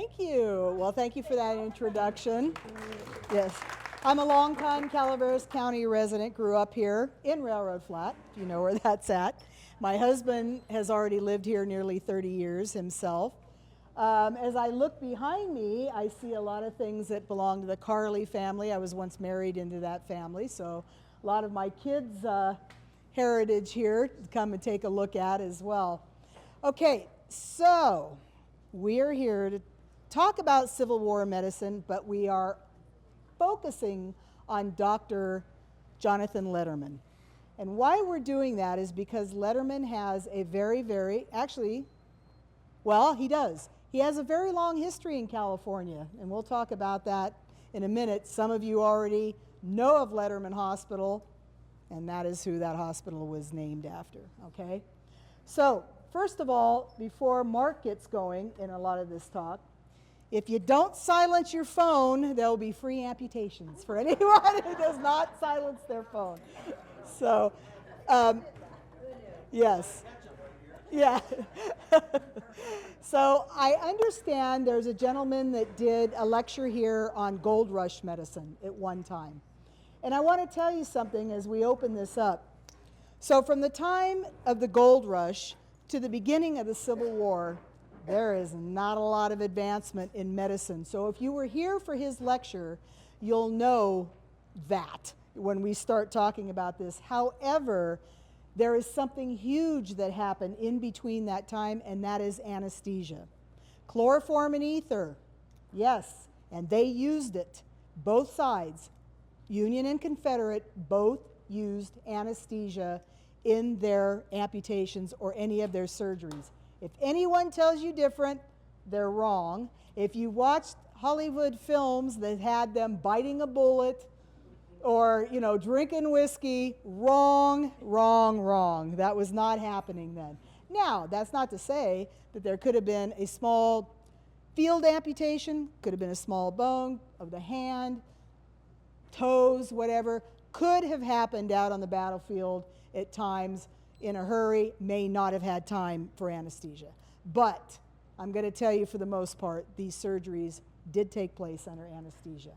Thank you. Well, thank you for that introduction. Yes. I'm a longtime Calaveras County resident, grew up here in Railroad Flat, if you know where that's at. My husband has already lived here nearly 30 years himself. As I look behind me, I see a lot of things that belong to the Carley family. I was once married into that family, so a lot of my kids' heritage here to come and take a look at as well. Okay, so we are here to talk about Civil War medicine, but we are focusing on Dr. Jonathan Letterman. And why we're doing that is because Letterman has a he does. He has a very long history in California, and we'll talk about that in a minute. Some of you already know of Letterman Hospital, and that is who that hospital was named after, okay? So, first of all, before Mark gets going in a lot of this talk, if you don't silence your phone, there'll be free amputations for anyone who does not silence their phone. So, yes. Yeah. So I understand there's a gentleman that did a lecture here on gold rush medicine at one time. And I want to tell you something as we open this up. So from the time of the gold rush to the beginning of the Civil War, there is not a lot of advancement in medicine. So if you were here for his lecture, you'll know that when we start talking about this. However, there is something huge that happened in between that time, and that is anesthesia. Chloroform and ether, yes, and they used it. Both sides, Union and Confederate, both used anesthesia in their amputations or any of their surgeries. If anyone tells you different, they're wrong. If you watched Hollywood films that had them biting a bullet or, drinking whiskey, wrong. That was not happening then. Now, that's not to say that there could have been a small field amputation, could have been a small bone of the hand, toes, whatever, could have happened out on the battlefield at times in a hurry, may not have had time for anesthesia. But I'm going to tell you, for the most part, these surgeries did take place under anesthesia.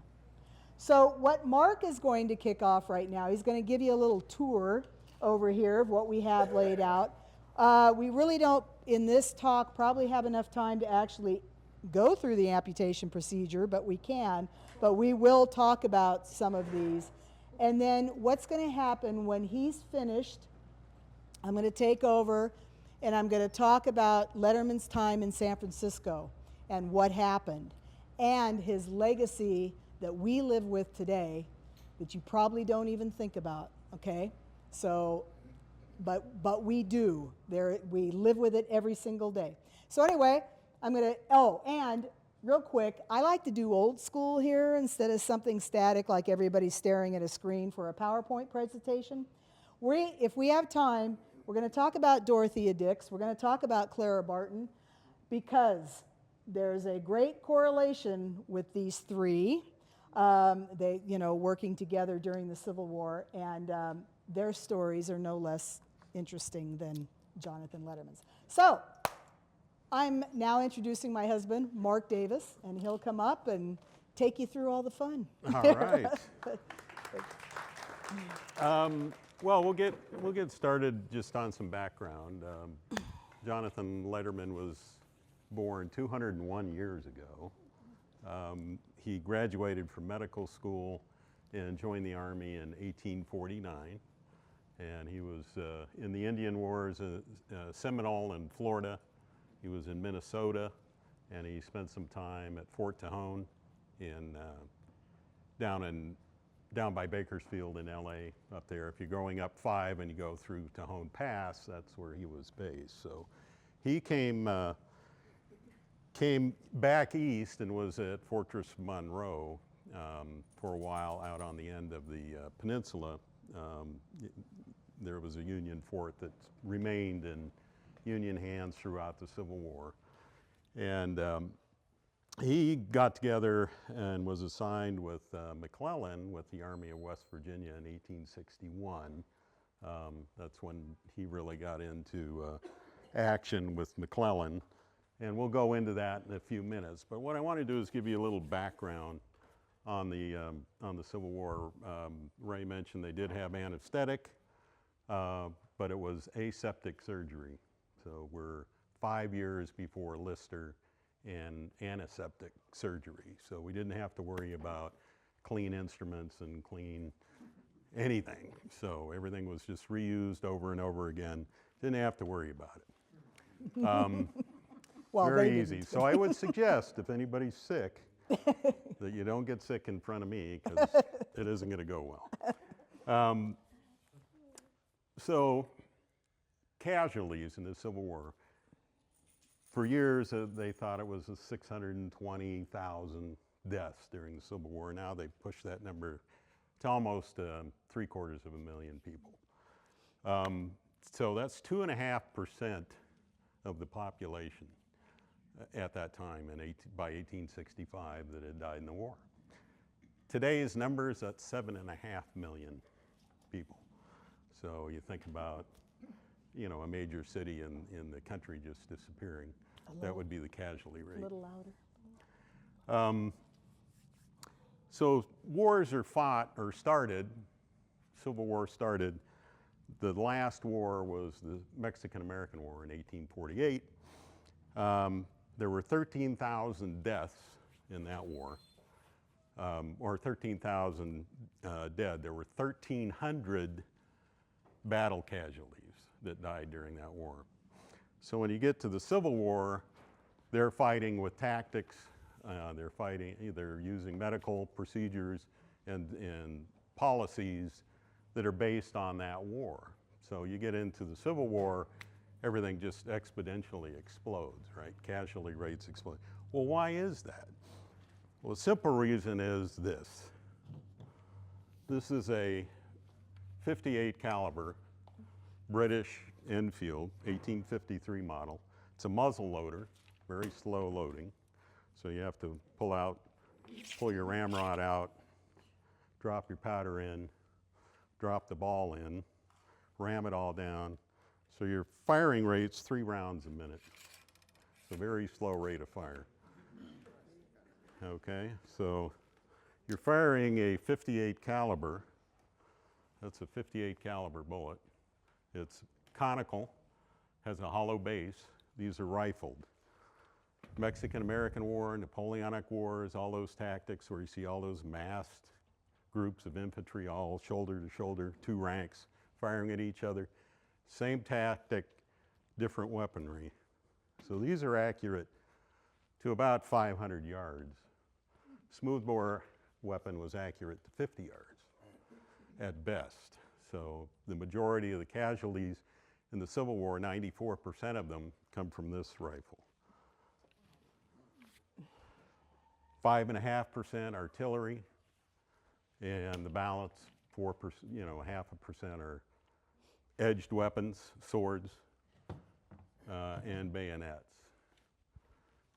So what Mark is going to kick off right now, he's going to give you a little tour over here of what we have laid out. We really don't, in this talk, probably have enough time to actually go through the amputation procedure, but we can. But we will talk about some of these. And then what's going to happen when he's finished, I'm going to take over and I'm going to talk about Letterman's time in San Francisco and what happened and his legacy that we live with today that you probably don't even think about, okay? So, but we do. We live with it every single day. So anyway, I'm going to, and real quick, I like to do old school here instead of something static like everybody's staring at a screen for a PowerPoint presentation. If we have time, we're going to talk about Dorothea Dix. We're going to talk about Clara Barton because there's a great correlation with these three. They, working together during the Civil War, and their stories are no less interesting than Jonathan Letterman's. So, I'm now introducing my husband, Mark Davis, and he'll come up and take you through all the fun. All right. Well, we'll get started just on some background. Jonathan Letterman was born 201 years ago. He graduated from medical school and joined the Army in 1849. And he was in the Indian Wars, Seminole in Florida. He was in Minnesota, and he spent some time at Fort Tejon down by Bakersfield in LA up there. If you're going up 5 and you go through Tejon Pass, that's where he was based. So he came back east and was at Fortress Monroe for a while out on the end of the peninsula. There was a Union fort that remained in Union hands throughout the Civil War. And he got together and was assigned with McClellan with the Army of West Virginia in 1861. That's when he really got into action with McClellan. And we'll go into that in a few minutes. But what I want to do is give you a little background on the Civil War. Rae mentioned they did have anesthetic, but it was aseptic surgery. So we're 5 years before Lister and antiseptic surgery. So we didn't have to worry about clean instruments and clean anything. So everything was just reused over and over again. Didn't have to worry about it. Well, Very they easy. didn't. So I would suggest if anybody's sick, that you don't get sick in front of me because it isn't going to go well. So casualties in the Civil War. For years, they thought it was 620,000 deaths during the Civil War. Now they've pushed that number to almost 750,000 people. So that's 2.5% of the population at that time by 1865 that had died in the war. Today's numbers, that's 7.5 million people. So you think about, you know, a major city in the country just disappearing. That would be the casualty rate. A little louder. So wars are fought or started, Civil War started. The last war was the Mexican-American War in 1848. There were 13,000 deaths in that war, or 13,000 dead. There were 1,300 battle casualties that died during that war. So when you get to the Civil War, they're fighting with tactics. They're using medical procedures and policies that are based on that war. So you get into the Civil War, everything just exponentially explodes, right? Casualty rates explode. Well, why is that? Well, the simple reason is this. This is a .58 caliber British Enfield, 1853 model. It's a muzzle loader, very slow loading. So you have to pull your ramrod out, drop your powder in, drop the ball in, ram it all down. So your firing rate's 3 rounds a minute. It's a very slow rate of fire. Okay, so you're firing a .58 caliber. That's a .58 caliber bullet. It's conical, has a hollow base. These are rifled. Mexican-American War, Napoleonic Wars, all those tactics where you see all those massed groups of infantry all shoulder to shoulder, 2 ranks, firing at each other. Same tactic, different weaponry. So these are accurate to about 500 yards. Smoothbore weapon was accurate to 50 yards at best. So the majority of the casualties in the Civil War, 94% of them come from this rifle. 5.5% artillery, and the balance, 4%, 0.5% are edged weapons, swords, and bayonets.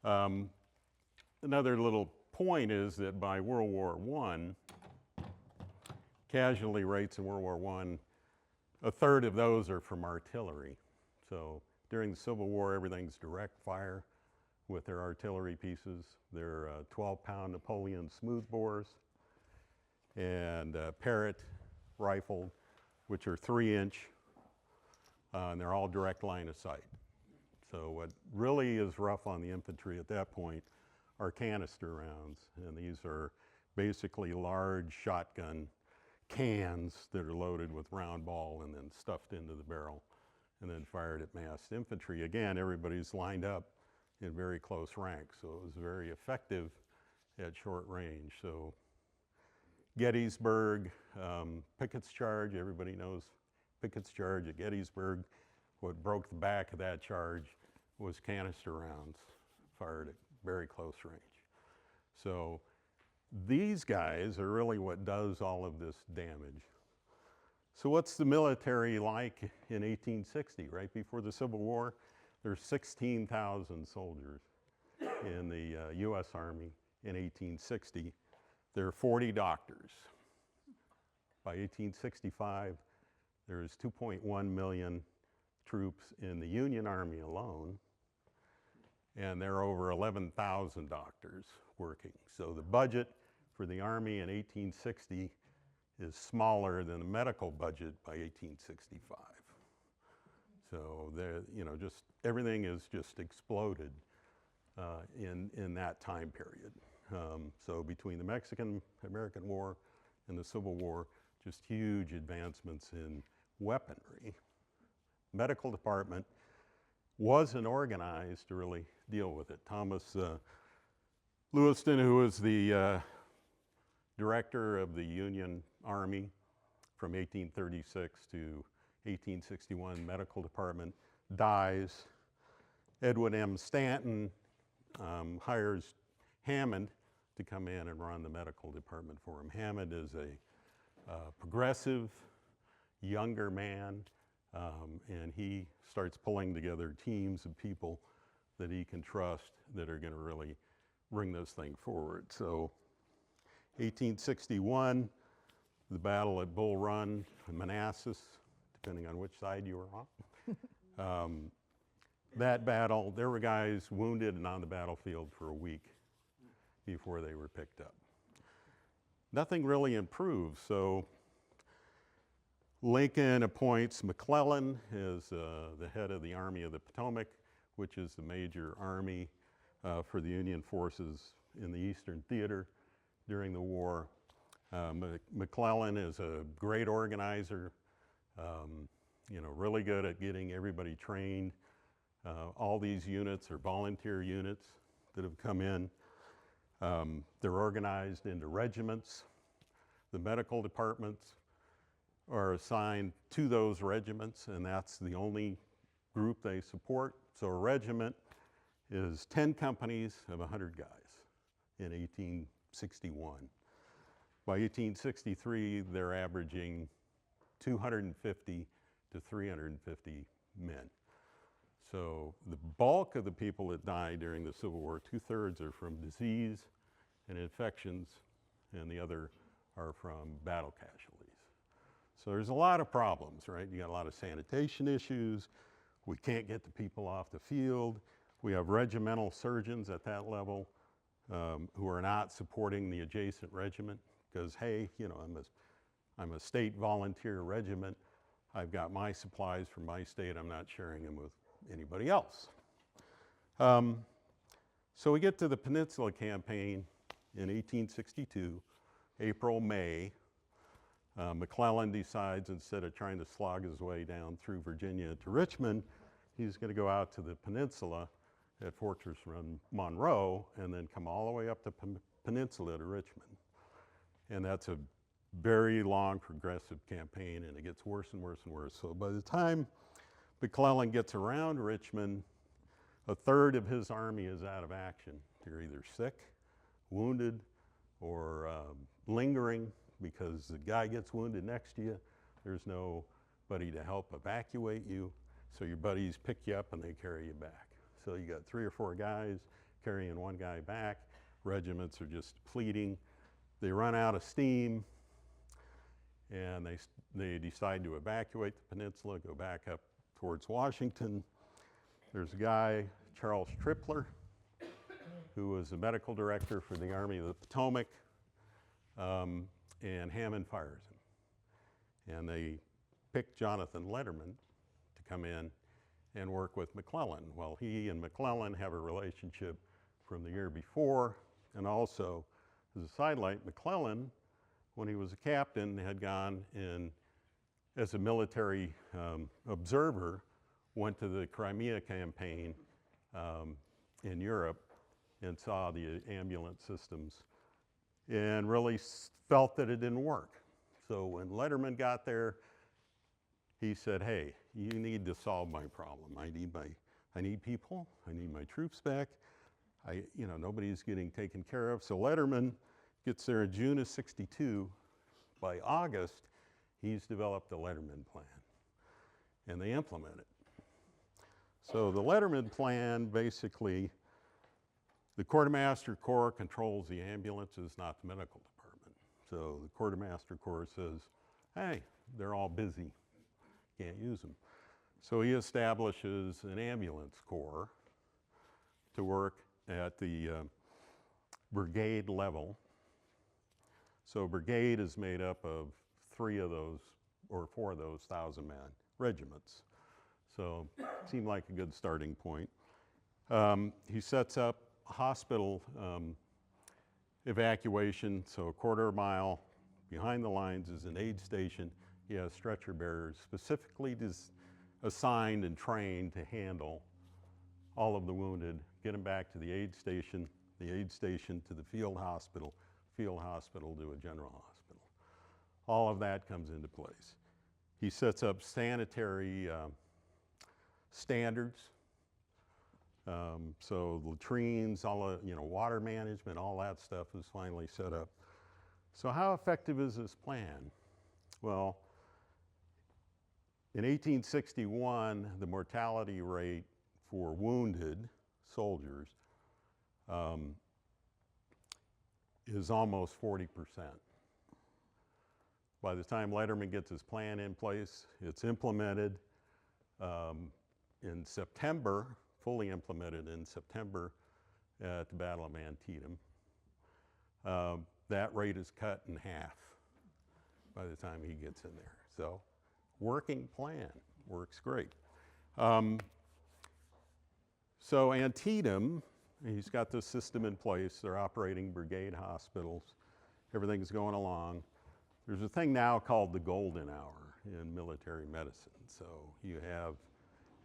Another little point is that by World War I, casualty rates in World War I, a third of those are from artillery. So during the Civil War, everything's direct fire with their artillery pieces. They're 12-pound Napoleon smoothbores and Parrott rifled, which are 3-inch, and they're all direct line of sight. So what really is rough on the infantry at that point are canister rounds, and these are basically large shotgun cans that are loaded with round ball and then stuffed into the barrel and then fired at massed infantry. Again, everybody's lined up in very close ranks, so it was very effective at short range. So Gettysburg, Pickett's charge, everybody knows Pickett's charge at Gettysburg. What broke the back of that charge was canister rounds fired at very close range. So these guys are really what does all of this damage. So what's the military like in 1860, right before the Civil War? There's 16,000 soldiers in the U.S. Army in 1860. There are 40 doctors. By 1865, there's 2.1 million troops in the Union Army alone. and there are over 11,000 doctors working. So the budget for the Army in 1860 is smaller than the medical budget by 1865. So just everything is just exploded in that time period. So between the Mexican-American War and the Civil War, just huge advancements in weaponry. Medical department wasn't organized to really deal with it. Thomas Lewiston, who was the director of the Union Army from 1836 to 1861, medical department, dies. Edwin M. Stanton hires Hammond to come in and run the medical department for him. Hammond is a progressive, younger man, and he starts pulling together teams of people that he can trust that are going to really bring this thing forward. So 1861, the battle at Bull Run and Manassas, depending on which side you were on. That battle, there were guys wounded and on the battlefield for a week before they were picked up. Nothing really improved, so Lincoln appoints McClellan as the head of the Army of the Potomac, which is the major army for the Union forces in the Eastern Theater during the war. McClellan is a great organizer, really good at getting everybody trained. All these units are volunteer units that have come in. They're organized into regiments. The medical departments are assigned to those regiments, and that's the only group they support. So a regiment is 10 companies of 100 guys in 1861. By 1863, they're averaging 250 to 350 men. So the bulk of the people that die during the Civil War, 2/3 are from disease and infections, and the other are from battle casualties. So there's a lot of problems, right? You got a lot of sanitation issues. We can't get the people off the field. We have regimental surgeons at that level who are not supporting the adjacent regiment because, hey, I'm a state volunteer regiment. I've got my supplies from my state. I'm not sharing them with anybody else. So we get to the Peninsula Campaign in 1862, April, May. McClellan decides instead of trying to slog his way down through Virginia to Richmond, he's going to go out to the peninsula at Fortress Monroe and then come all the way up the peninsula to Richmond. And that's a very long, progressive campaign, and it gets worse and worse and worse. So by the time McClellan gets around Richmond, 1/3 of his army is out of action. They're either sick, wounded, or lingering because the guy gets wounded next to you. There's nobody to help evacuate you. So your buddies pick you up and they carry you back. So you got 3 or 4 guys carrying one guy back. Regiments are just depleting. They run out of steam, and they decide to evacuate the peninsula, go back up towards Washington. There's a guy, Charles Tripler, who was the medical director for the Army of the Potomac, and Hammond fires him. And they pick Jonathan Letterman to come in and work with McClellan. Well, he and McClellan have a relationship from the year before, and also, as a sidelight, McClellan, when he was a captain, had gone in as a military observer, went to the Crimea campaign in Europe and saw the ambulance systems and really felt that it didn't work. So when Letterman got there, he said, hey, you need to solve my problem. I need people, I need my troops back. Nobody's getting taken care of. So Letterman gets there in June of '62. By August, he's developed the Letterman plan, and they implement it. So the Letterman plan, basically, the Quartermaster Corps controls the ambulances, not the medical department. So the Quartermaster Corps says, hey, they're all busy, can't use them. So he establishes an ambulance corps to work at the brigade level. So brigade is made up of 3 of those or 4 of those 1,000-man regiments. So it seemed like a good starting point. He sets up hospital evacuation, so a quarter mile behind the lines is an aid station. He has stretcher bearers specifically assigned and trained to handle all of the wounded, get them back to the aid station to the field hospital to a general hospital. All of that comes into place. He sets up sanitary standards. So latrines, all water management, all that stuff is finally set up. So how effective is this plan? Well, in 1861, the mortality rate for wounded soldiers is almost 40%. By the time Letterman gets his plan in place, it's implemented in September, fully implemented in September at the Battle of Antietam. That rate is cut in half by the time he gets in there. So, working plan, works great. So Antietam, he's got this system in place. They're operating brigade hospitals. Everything's going along. There's a thing now called the golden hour in military medicine. So you have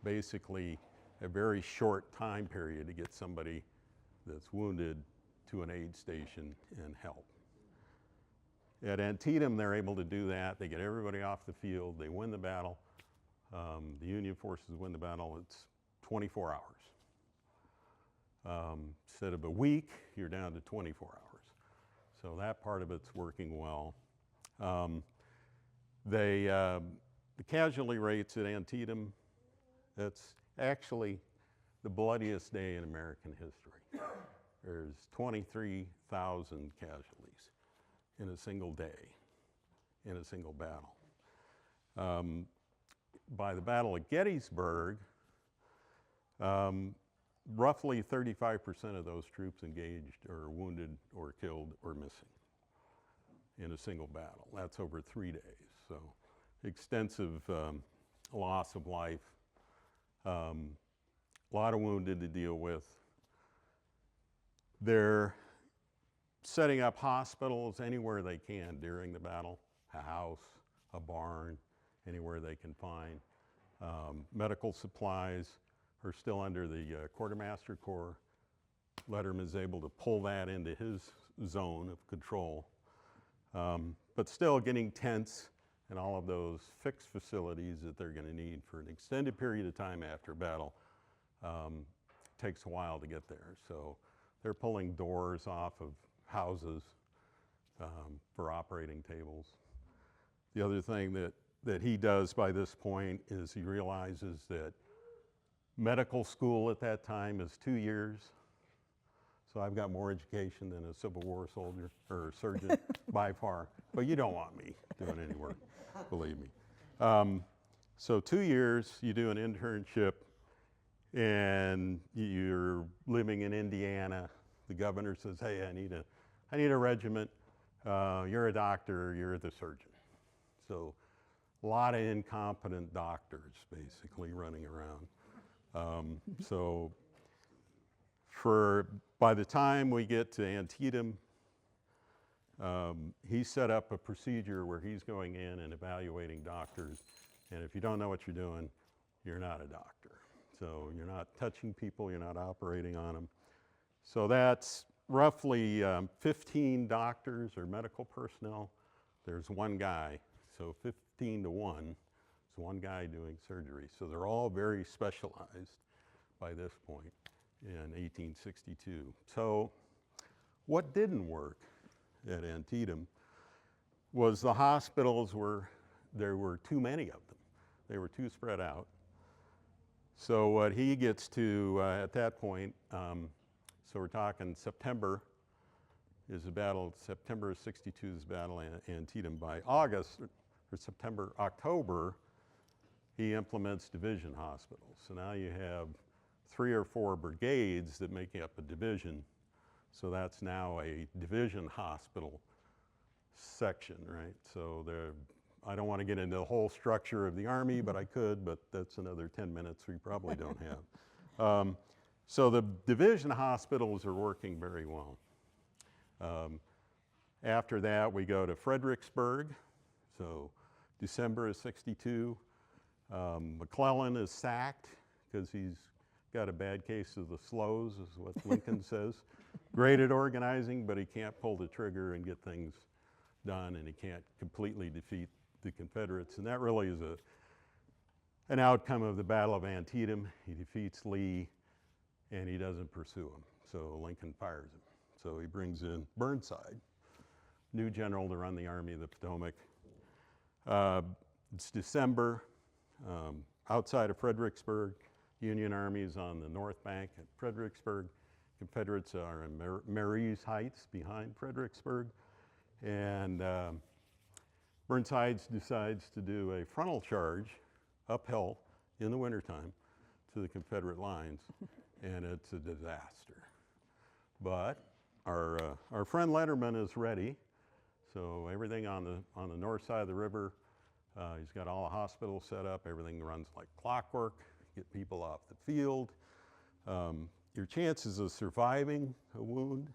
basically a very short time period to get somebody that's wounded to an aid station and help. At Antietam, they're able to do that. They get everybody off the field. They win the battle. The Union forces win the battle. It's 24 hours. Instead of a week, you're down to 24 hours. So that part of it's working well. The casualty rates at Antietam, that's actually the bloodiest day in American history. There's 23,000 casualties in a single day, in a single battle. By the Battle of Gettysburg, roughly 35% of those troops engaged are wounded or killed or missing in a single battle. That's over 3 days. So extensive loss of life, a lot of wounded to deal with. They're setting up hospitals anywhere they can during the battle, a house, a barn, anywhere they can find. Medical supplies are still under the Quartermaster Corps. Letterman is able to pull that into his zone of control. But still getting tents and all of those fixed facilities that they're going to need for an extended period of time after battle takes a while to get there. So they're pulling doors off of houses for operating tables. The other thing that he does by this point is he realizes that medical school at that time is 2 years. So I've got more education than a Civil War soldier or surgeon by far, but you don't want me doing any work, believe me. So 2 years, you do an internship and you're living in Indiana. The governor says, hey, I need a regiment. You're a doctor, you're the surgeon. So a lot of incompetent doctors basically running around. So by the time we get to Antietam, he set up a procedure where he's going in and evaluating doctors. And if you don't know what you're doing, you're not a doctor. So you're not touching people, you're not operating on them. So that's roughly 15 doctors or medical personnel. There's one guy, so 15 to 1. It's one guy doing surgery. So they're all very specialized by this point in 1862. So what didn't work at Antietam was the hospitals there were too many of them. They were too spread out. So what he gets to at that point, so we're talking September is the battle, September of 62 is the battle at Antietam. By August, or October, he implements division hospitals. So now you have 3 or 4 brigades that make up a division. So that's now a division hospital section, right? So I don't want to get into the whole structure of the Army, but I could, but that's another 10 minutes we probably don't have. So the division hospitals are working very well. After that, we go to Fredericksburg. So December of '62, McClellan is sacked because he's got a bad case of the slows, is what Lincoln says. Great at organizing, but he can't pull the trigger and get things done, and he can't completely defeat the Confederates. And that really is an outcome of the Battle of Antietam. He defeats Lee, and he doesn't pursue him. So Lincoln fires him. So he brings in Burnside, new general to run the Army of the Potomac. It's December, outside of Fredericksburg. Union Army is on the north bank at Fredericksburg. Confederates are in Marye's Heights behind Fredericksburg. And Burnside decides to do a frontal charge uphill in the wintertime to the Confederate lines, and it's a disaster. But our friend Letterman is ready. So everything on the north side of the river, he's got all the hospitals set up. Everything runs like clockwork. Get people off the field. Your chances of surviving a wound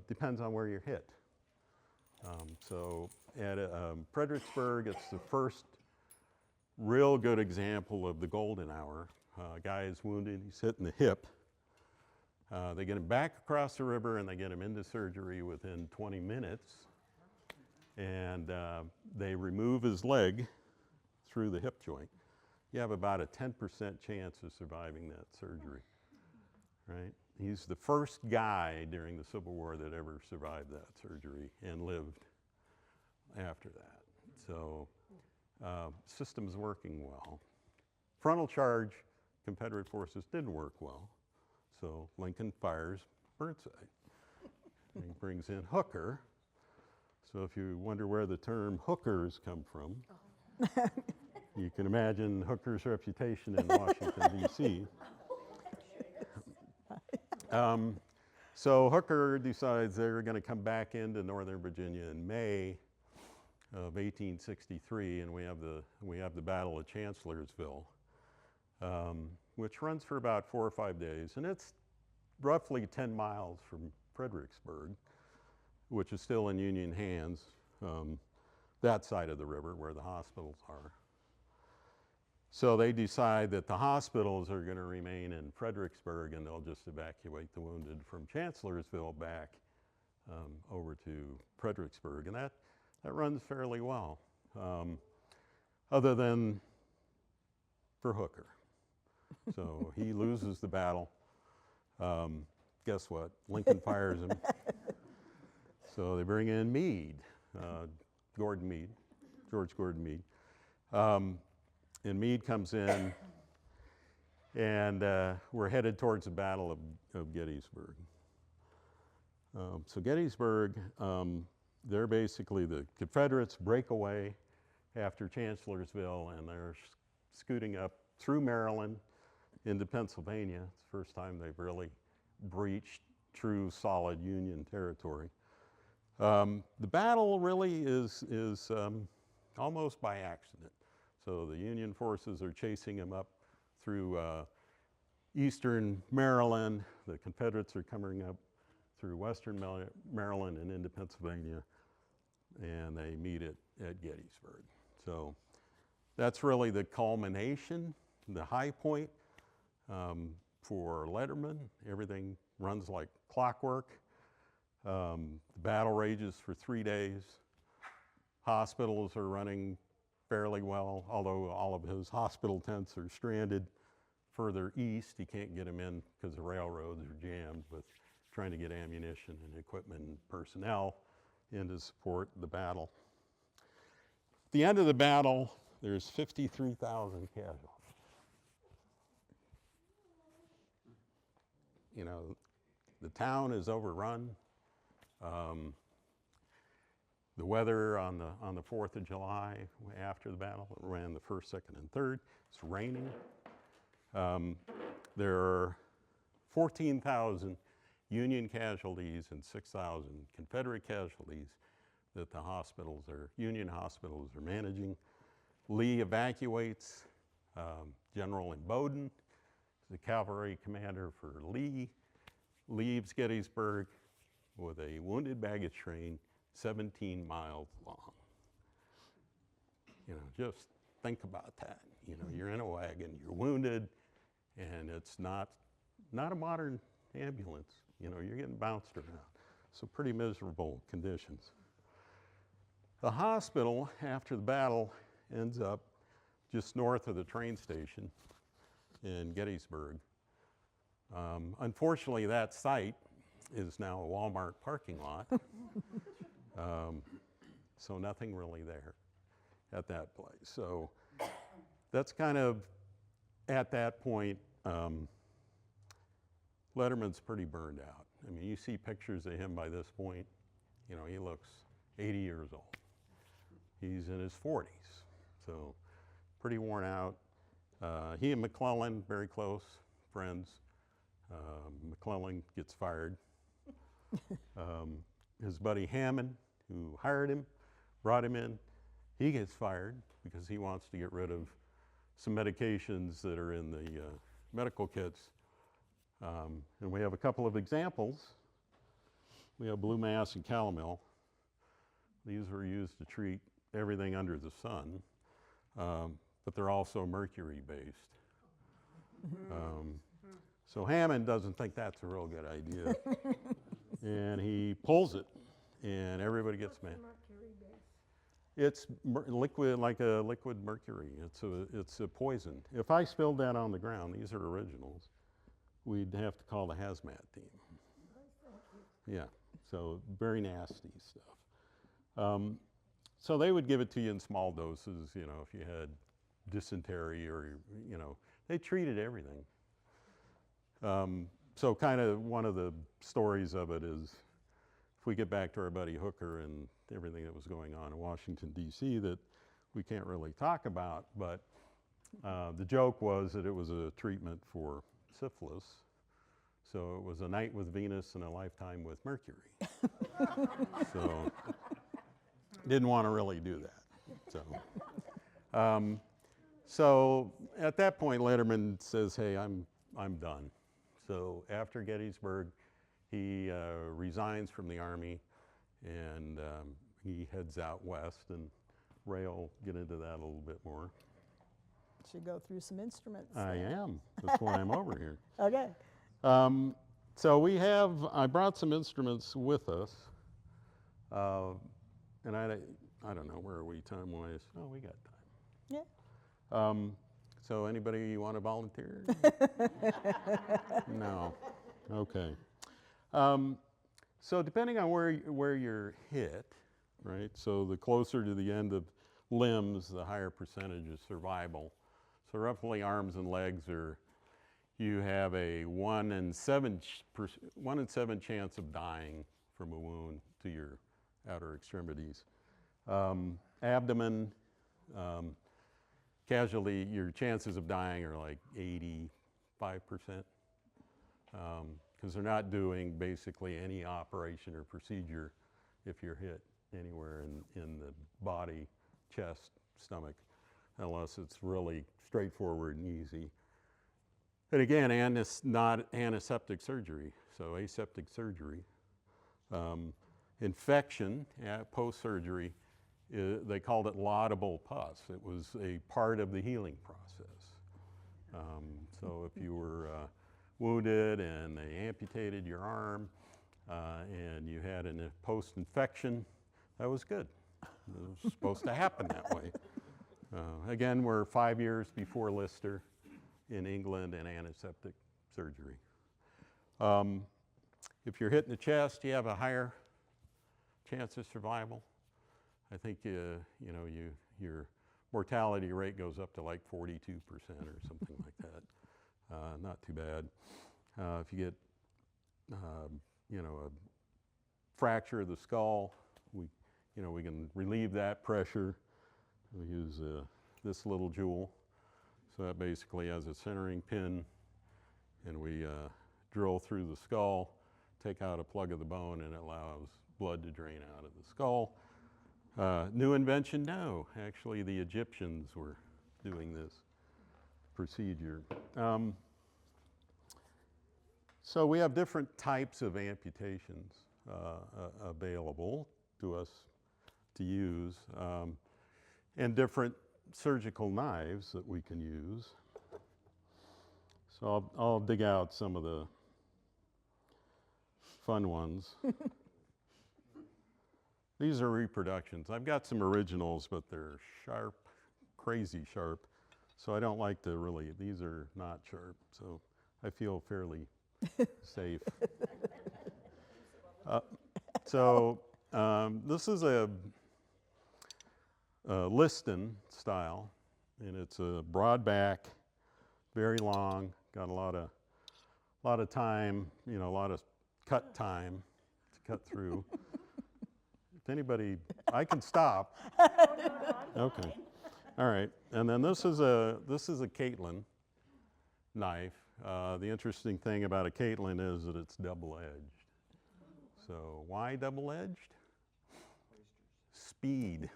depends on where you're hit. So at Fredericksburg, it's the first real good example of the golden hour. A guy is wounded, he's hit in the hip. They get him back across the river and they get him into surgery within 20 minutes. And they remove his leg through the hip joint. You have about a 10% chance of surviving that surgery, right? He's the first guy during the Civil War that ever survived that surgery and lived after that. So system's working well. Frontal charge, Confederate forces didn't work well. So Lincoln fires Burnside. And he brings in Hooker. So if you wonder where the term hookers come from, you can imagine Hooker's reputation in Washington, D.C. So Hooker decides they're going to come back into Northern Virginia in May of 1863, and we have the Battle of Chancellorsville, which runs for about 4 or 5 days, and it's roughly 10 miles from Fredericksburg, which is still in Union hands, that side of the river where the hospitals are. So they decide that the hospitals are going to remain in Fredericksburg and they'll just evacuate the wounded from Chancellorsville back over to Fredericksburg. And that runs fairly well, other than for Hooker. So he loses the battle. Guess what? Lincoln fires him. So they bring in Meade, George Gordon Meade. And Meade comes in, and we're headed towards the Battle of Gettysburg. So Gettysburg, they're basically the Confederates break away after Chancellorsville, and they're scooting up through Maryland into Pennsylvania. It's the first time they've really breached true solid Union territory. The battle really is almost by accident. So the Union forces are chasing them up through eastern Maryland. The Confederates are coming up through western Maryland and into Pennsylvania, and they meet at Gettysburg. So that's really the culmination, the high point for Letterman. Everything runs like clockwork. The battle rages for 3 days. Hospitals are running fairly well, although all of his hospital tents are stranded further east. He can't get them in because the railroads are jammed with trying to get ammunition and equipment and personnel in to support the battle. At the end of the battle, there's 53,000 casualties. You know, the town is overrun. The weather on the 4th of July after the battle, it ran the 1st, 2nd, and 3rd. It's raining. There are 14,000 Union casualties and 6,000 Confederate casualties that the hospitals Union hospitals are managing. Lee evacuates. General Bowdoin, the cavalry commander for Lee, leaves Gettysburg with a wounded baggage train 17 miles long. You know, just think about that. You know, you're in a wagon, you're wounded, and it's not a modern ambulance. You know, you're getting bounced around. So pretty miserable conditions. The hospital, after the battle, ends up just north of the train station in Gettysburg. Unfortunately, that site is now a Walmart parking lot. So nothing really there at that place. So that's kind of, at that point, Letterman's pretty burned out. I mean, you see pictures of him by this point, you know, he looks 80 years old. He's in his 40s, so pretty worn out. He and McClellan, very close friends. McClellan gets fired. His buddy Hammond, who hired him, brought him in, he gets fired because he wants to get rid of some medications that are in the medical kits. And we have a couple of examples. We have blue mass and calomel. These were used to treat everything under the sun, but they're also mercury-based. So Hammond doesn't think that's a real good idea. And he pulls it, and everybody gets mad. It's liquid, like a liquid mercury. It's a poison. If I spilled that on the ground, these are originals, we'd have to call the hazmat team. Yeah, so very nasty stuff. So they would give it to you in small doses, you know, if you had dysentery or, you know, they treated everything. So kind of one of the stories of it is, if we get back to our buddy Hooker and everything that was going on in Washington, D.C. that we can't really talk about, but the joke was that it was a treatment for syphilis. So it was a night with Venus and a lifetime with Mercury. So didn't want to really do that. So at that point, Letterman says, "Hey, I'm done." So after Gettysburg, he resigns from the Army, and he heads out west, and Rae will get into that a little bit more. Should go through some instruments. I am. That's why I'm over here. Okay. So I brought some instruments with us, and I don't know, where are we time-wise? Oh, we got time. Yeah. So anybody want to volunteer? No. Okay. So depending on where you're hit, right? So the closer to the end of limbs, the higher percentage of survival. So roughly arms and legs you have a 1 in 7 chance of dying from a wound to your outer extremities. Abdomen, casualty, your chances of dying are like 85%, because they're not doing basically any operation or procedure if you're hit anywhere in the body, chest, stomach, unless it's really straightforward and easy. And again, not antiseptic surgery, so aseptic surgery. Infection, post-surgery, they called it laudable pus. It was a part of the healing process. So if you were wounded and they amputated your arm and you had a post-infection, that was good. It was supposed to happen that way. Again, we're 5 years before Lister in England and antiseptic surgery. If you're hit in the chest, you have a higher chance of survival. I think your mortality rate goes up to like 42% or something like that. Not too bad. If you get a fracture of the skull, we can relieve that pressure. We use this little jewel. So that basically has a centering pin, and we drill through the skull, take out a plug of the bone, and it allows blood to drain out of the skull. New invention? No. Actually, the Egyptians were doing this procedure. So we have different types of amputations available to us to use, and different surgical knives that we can use. So I'll dig out some of the fun ones. These are reproductions. I've got some originals, but they're sharp, crazy sharp. So I don't like to really, these are not sharp, so I feel fairly safe. This is a Liston style, and it's a broad back, very long, got a lot of time, a lot of cut time to cut through. If anybody, I can stop. Okay, all right. And then this is a Caitlin knife. The interesting thing about a Caitlin is that it's double-edged. So why double-edged? Speed.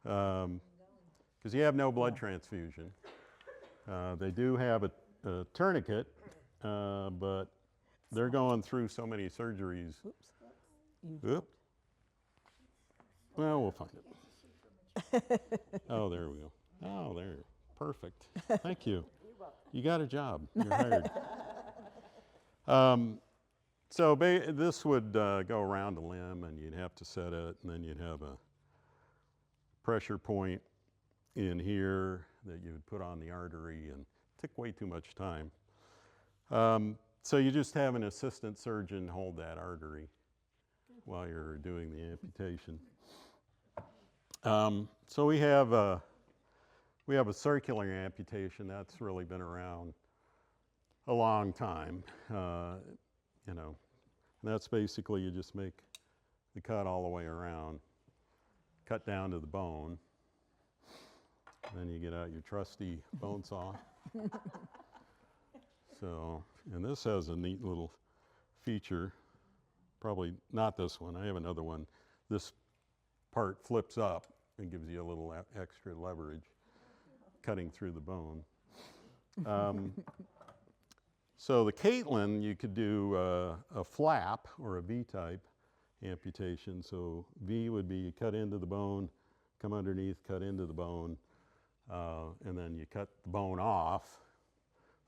Because you have no blood transfusion. They do have a tourniquet, but they're going through so many surgeries. Oops. Well, we'll find it. Oh, there we go. Oh, there. Perfect. Thank you. You got a job. You're hired. This would go around a limb, and you'd have to set it, and then you'd have a pressure point in here that you would put on the artery, and it took way too much time. So you just have an assistant surgeon hold that artery while you're doing the amputation. So we have a circular amputation that's really been around a long time. And that's basically you just make the cut all the way around, cut down to the bone. Then you get out your trusty bone saw. And this has a neat little feature. Probably not this one. I have another one. This part flips up and gives you a little extra leverage cutting through the bone. So the Caitlin, you could do a flap or a V-type amputation. So V would be you cut into the bone, come underneath, cut into the bone, and then you cut the bone off,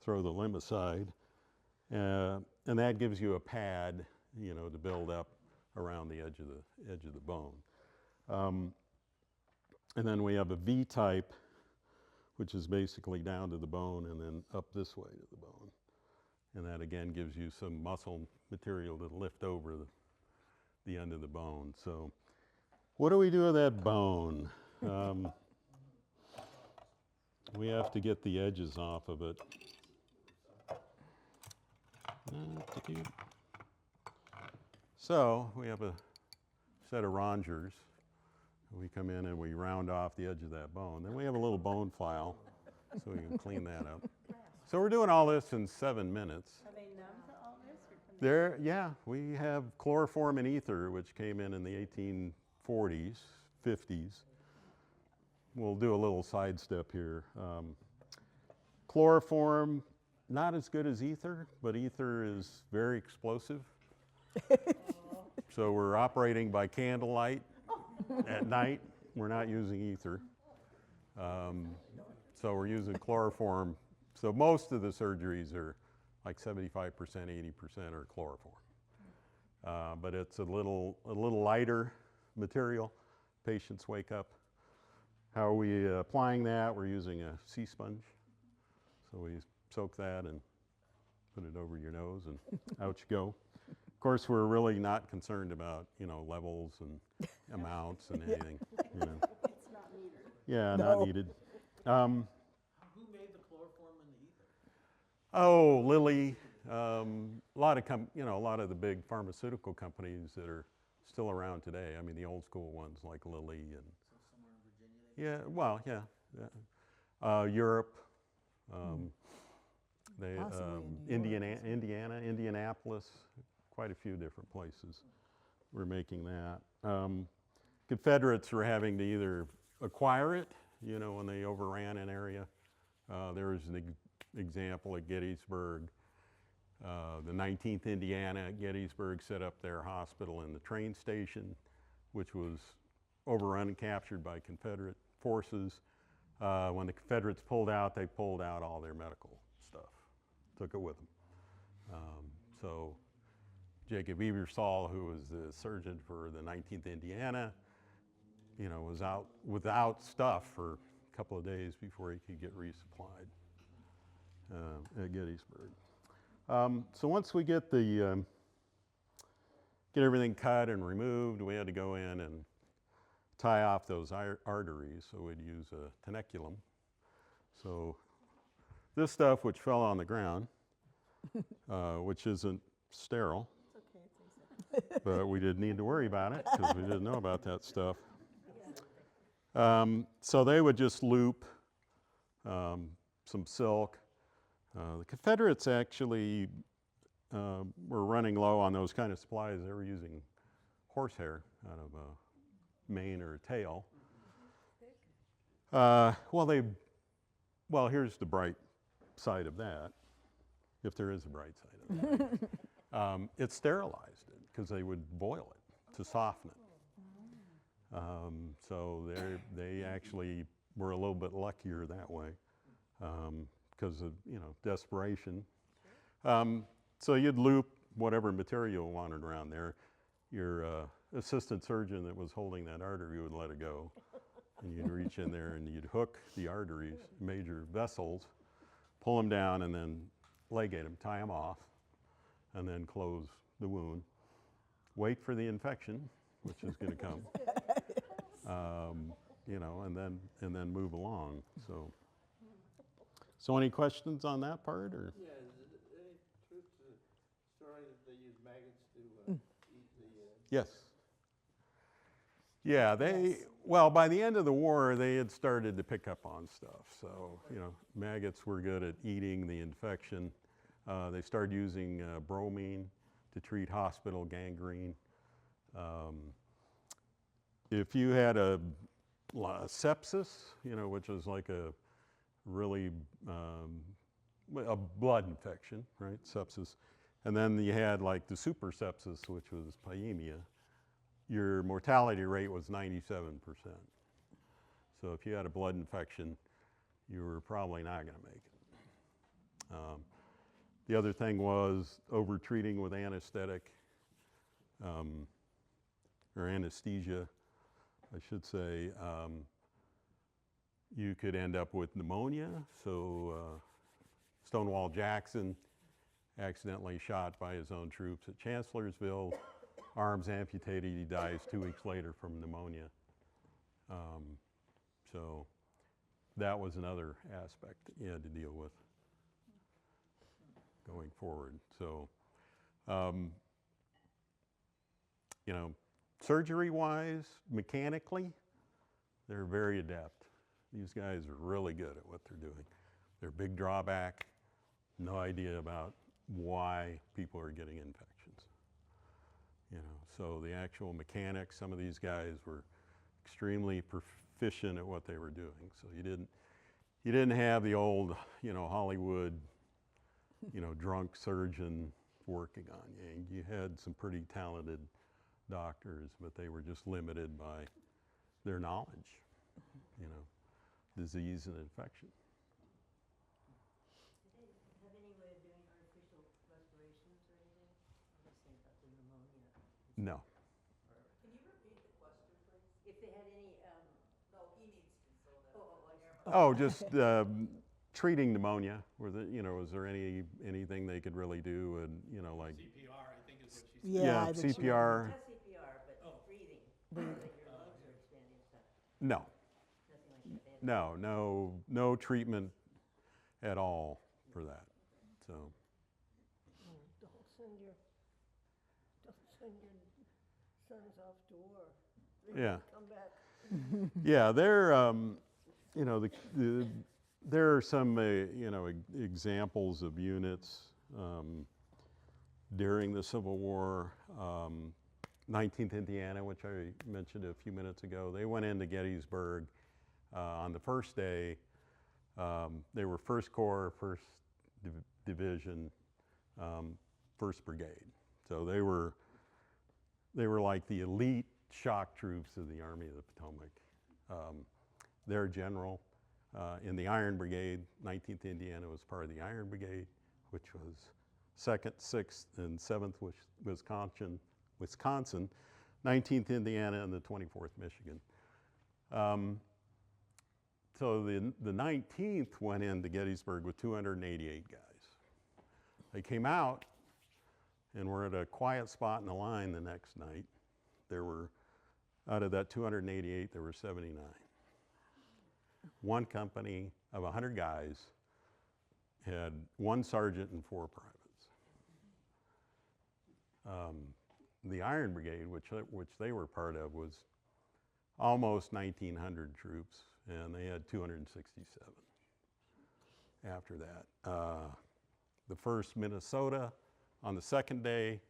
throw the limb aside, and that gives you a pad, to build up around the edge of the bone. And then we have a V-type, which is basically down to the bone and then up this way to the bone. And that again gives you some muscle material to lift over the end of the bone. So what do we do with that bone? We have to get the edges off of it. So we have a set of rongers. We come in and we round off the edge of that bone. Then we have a little bone file, so we can clean that up. So we're doing all this in 7 minutes. Are they numb to all this? Yeah, we have chloroform and ether, which came in the 1840s, 50s. We'll do a little sidestep here. Chloroform, not as good as ether, but ether is very explosive. So we're operating by candlelight at night. We're not using ether. So we're using chloroform. So most of the surgeries are like 75%, 80% are chloroform. But it's a little lighter material. Patients wake up. How are we applying that? We're using a sea sponge. So we soak that and put it over your nose, and out you go. Of course, we're really not concerned about, levels and amounts and anything. It's not needed. Yeah, No. not needed. Who made the chloroform and the ether? Oh, Lilly. A lot of the big pharmaceutical companies that are still around today. I mean, the old school ones like Lilly and. So somewhere in Virginia. Yeah. Europe. They, Possibly in New York. Indiana, Indianapolis, quite a few different places were making that. Confederates were having to either acquire it, you know, when they overran an area. There was an example at Gettysburg. The 19th Indiana at Gettysburg set up their hospital in the train station, which was overrun and captured by Confederate forces. When the Confederates pulled out, they pulled out all their medical stuff, took it with them. So Jacob Ebersol, who was the surgeon for the 19th Indiana, you know, was out without stuff for a couple of days before he could get resupplied at Gettysburg. So once we get the get everything cut and removed, we had to go in and tie off those arteries. So we'd use a teneculum. So this stuff, which fell on the ground, which isn't sterile, but we didn't need to worry about it because we didn't know about that stuff. So they would just loop some silk. The Confederates actually were running low on those kind of supplies. They were using horsehair out of a mane or a tail. Well, here's the bright side of that, if there is a bright side of that. It sterilized it because they would boil it to soften it. So they actually were a little bit luckier that way because of, you know, desperation. So you'd loop whatever material you wanted around there. Your assistant surgeon that was holding that artery would let it go. And you'd reach in there and you'd hook the arteries, major vessels, pull them down and then ligate them, tie them off, and then close the wound. Wait for the infection, which is going to come. You know, and then move along. So any questions on that part, or? Yeah, is it any truth to the story that they use maggots to eat the... Yes. Yeah, well, by the end of the war, they had started to pick up on stuff. So, you know, maggots were good at eating the infection. They started using bromine to treat hospital gangrene. If you had a sepsis, you know, which is like a really a blood infection, right? Sepsis. And then you had like the super sepsis, which was pyemia. Your mortality rate was 97%. So if you had a blood infection, you were probably not going to make it. The other thing was over-treating with anesthetic, or anesthesia, I should say. You could end up with pneumonia. So Stonewall Jackson accidentally shot by his own troops at Chancellorsville, arms amputated, he dies 2 weeks later from pneumonia. So that was another aspect that you had to deal with going forward. So, you know, surgery-wise, mechanically, they're very adept. These guys are really good at what they're doing. Their big drawback, no idea about why people are getting infections. You know, so the actual mechanics, some of these guys were extremely proficient at what they were doing. So you didn't have the old, you know, Hollywood, you know, drunk surgeon working on you. You had some pretty talented doctors, but they were just limited by their knowledge, you know, disease and infection. Do they have any way of doing artificial respirations or anything? I was thinking about the pneumonia. No. Can you repeat the question, please? If they had any, no, he needs to. Oh, just treating pneumonia. Was there anything they could really do? And you know, like CPR, I think is what she said. Yeah, yeah, I think she- CPR. Not CPR, but breathing. That your lungs are expanding and stuff. No, Nothing like that. They have- no treatment at all for that. So Don't send your sons off to war. They yeah, come back. yeah, they're you know there are some, examples of units during the Civil War. 19th Indiana, which I mentioned a few minutes ago, they went into Gettysburg on the first day. They were 1st Corps, 1st Division, 1st Brigade. So they were like the elite shock troops of the Army of the Potomac. Their general in the Iron Brigade, 19th Indiana was part of the Iron Brigade, which was 2nd, 6th, and 7th Wisconsin, 19th Indiana, and the 24th Michigan. So the 19th went into Gettysburg with 288 guys. They came out and were at a quiet spot in the line the next night. There were, out of that 288, there were 79. One company of 100 guys had 1 sergeant and 4 privates. The Iron Brigade, which they were part of, was almost 1,900 troops, and they had 267 after that. The 1st Minnesota, on the 2nd day,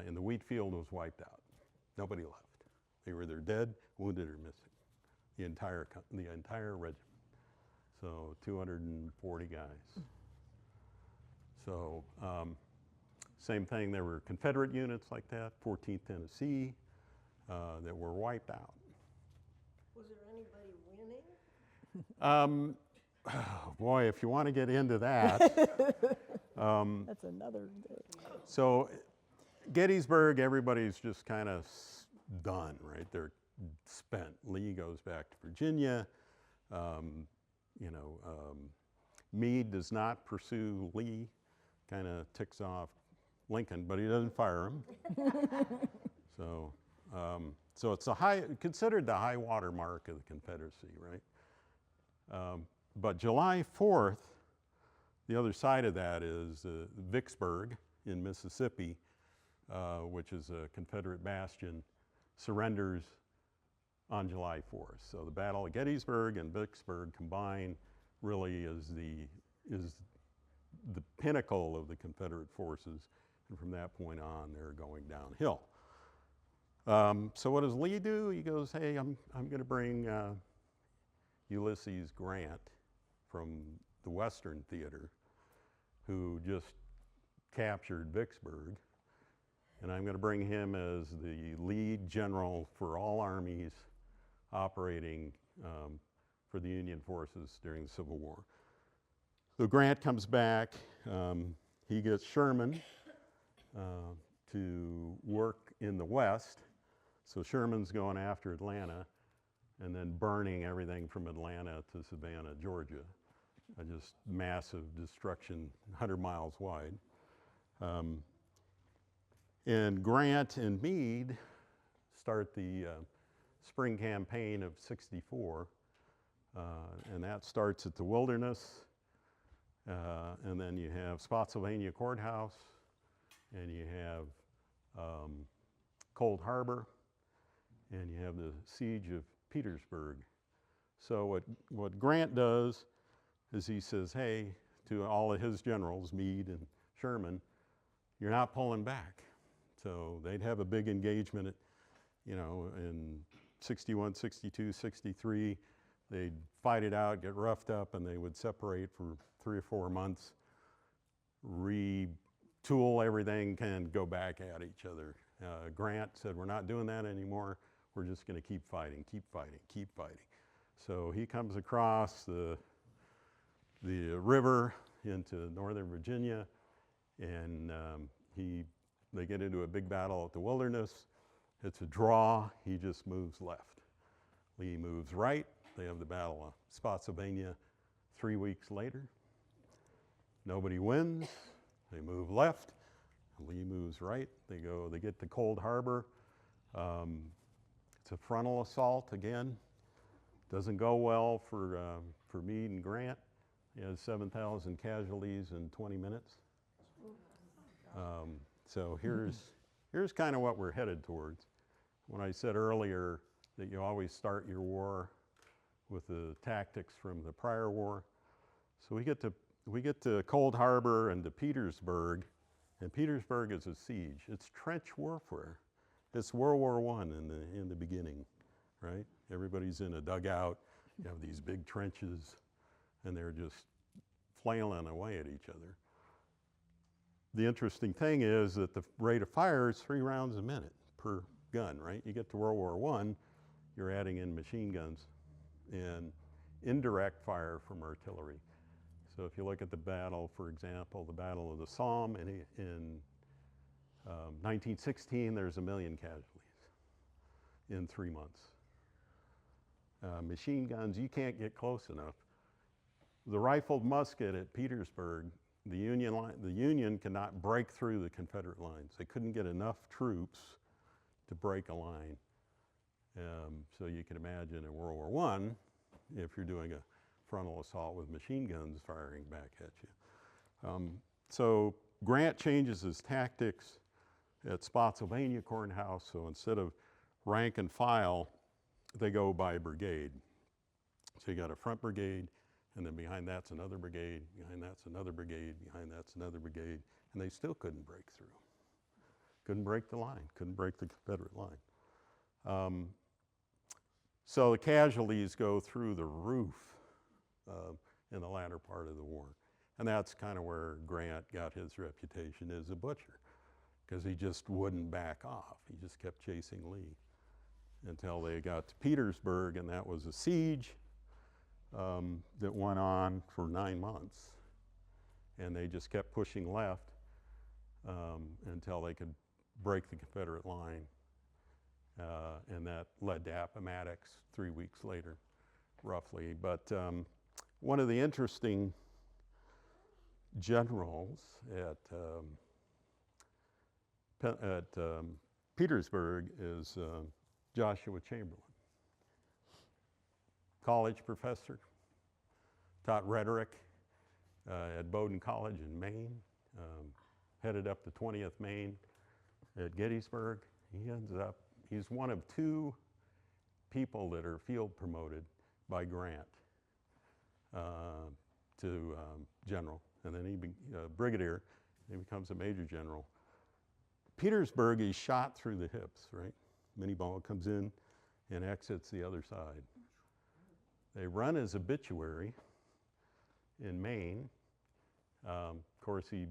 in the wheat field, was wiped out. Nobody left. They were either dead, wounded, or missing. The entire regiment. So 240 guys. So same thing, there were Confederate units like that, 14th Tennessee, that were wiped out. Was there anybody winning? Boy, if you want to get into that. That's another day. So Gettysburg, everybody's just kind of done, right? They're spent. Lee goes back to Virginia. Meade does not pursue Lee, kind of ticks off Lincoln, but he doesn't fire him. So it's considered the high water mark of the Confederacy, right? But July 4th, the other side of that is Vicksburg in Mississippi, which is a Confederate bastion, surrenders on July 4th. So the Battle of Gettysburg and Vicksburg combined really is the pinnacle of the Confederate forces, and from that point on, they're going downhill. So what does Lee do? He goes, hey, I'm going to bring Ulysses Grant from the Western Theater, who just captured Vicksburg, and I'm going to bring him as the lead general for all armies operating for the Union forces during the Civil War. So Grant comes back. He gets Sherman to work in the West. So Sherman's going after Atlanta and then burning everything from Atlanta to Savannah, Georgia. Just massive destruction, 100 miles wide. And Grant and Meade start the spring campaign of '64, and that starts at the Wilderness, and then you have Spotsylvania Courthouse, and you have Cold Harbor, and you have the siege of Petersburg. So what Grant does is he says, hey, to all of his generals, Meade and Sherman, you're not pulling back. So they'd have a big engagement, in 61, 62, 63. They'd fight it out, get roughed up, and they would separate for 3 or 4 months, retool everything, and go back at each other. Grant said, we're not doing that anymore. We're just going to keep fighting, keep fighting, keep fighting. So he comes across the river into northern Virginia, and they get into a big battle at the Wilderness. It's a draw. He just moves left. Lee moves right. They have the Battle of Spotsylvania 3 weeks later. Nobody wins. They move left. Lee moves right. They get to Cold Harbor. It's a frontal assault again. Doesn't go well for Meade and Grant. He has 7,000 casualties in 20 minutes. So here's kind of what we're headed towards. When I said earlier that you always start your war with the tactics from the prior war. So we get to Cold Harbor and to Petersburg, and Petersburg is a siege. It's trench warfare. It's World War I in the beginning, right? Everybody's in a dugout. You have these big trenches, and they're just flailing away at each other. The interesting thing is that the rate of fire is 3 rounds a minute per gun, right? You get to World War I, you're adding in machine guns and indirect fire from artillery. So if you look at the battle, for example, the Battle of the Somme in 1916, there's 1 million casualties in 3 months. Machine guns, you can't get close enough. The rifled musket at Petersburg, the Union cannot break through the Confederate lines. They couldn't get enough troops to break a line. So you can imagine in World War I, if you're doing a frontal assault with machine guns firing back at you. So Grant changes his tactics at Spotsylvania Courthouse. So instead of rank and file, they go by brigade. So you got a front brigade, and then behind that's another brigade, behind that's another brigade, behind that's another brigade, and they still couldn't break through. Couldn't break the line, couldn't break the Confederate line. So the casualties go through the roof in the latter part of the war. And that's kind of where Grant got his reputation as a butcher, because he just wouldn't back off. He just kept chasing Lee until they got to Petersburg, and that was a siege that went on for 9 months. And they just kept pushing left until they could break the Confederate line. And that led to Appomattox 3 weeks later, roughly. But one of the interesting generals at Petersburg is Joshua Chamberlain. College professor, taught rhetoric at Bowdoin College in Maine, headed up the 20th Maine at Gettysburg. He's one of 2 people that are field promoted by Grant to general, and then he brigadier, he becomes a major general. Petersburg, he's shot through the hips, right? Mini ball comes in and exits the other side. They run his obituary in Maine. Of course, he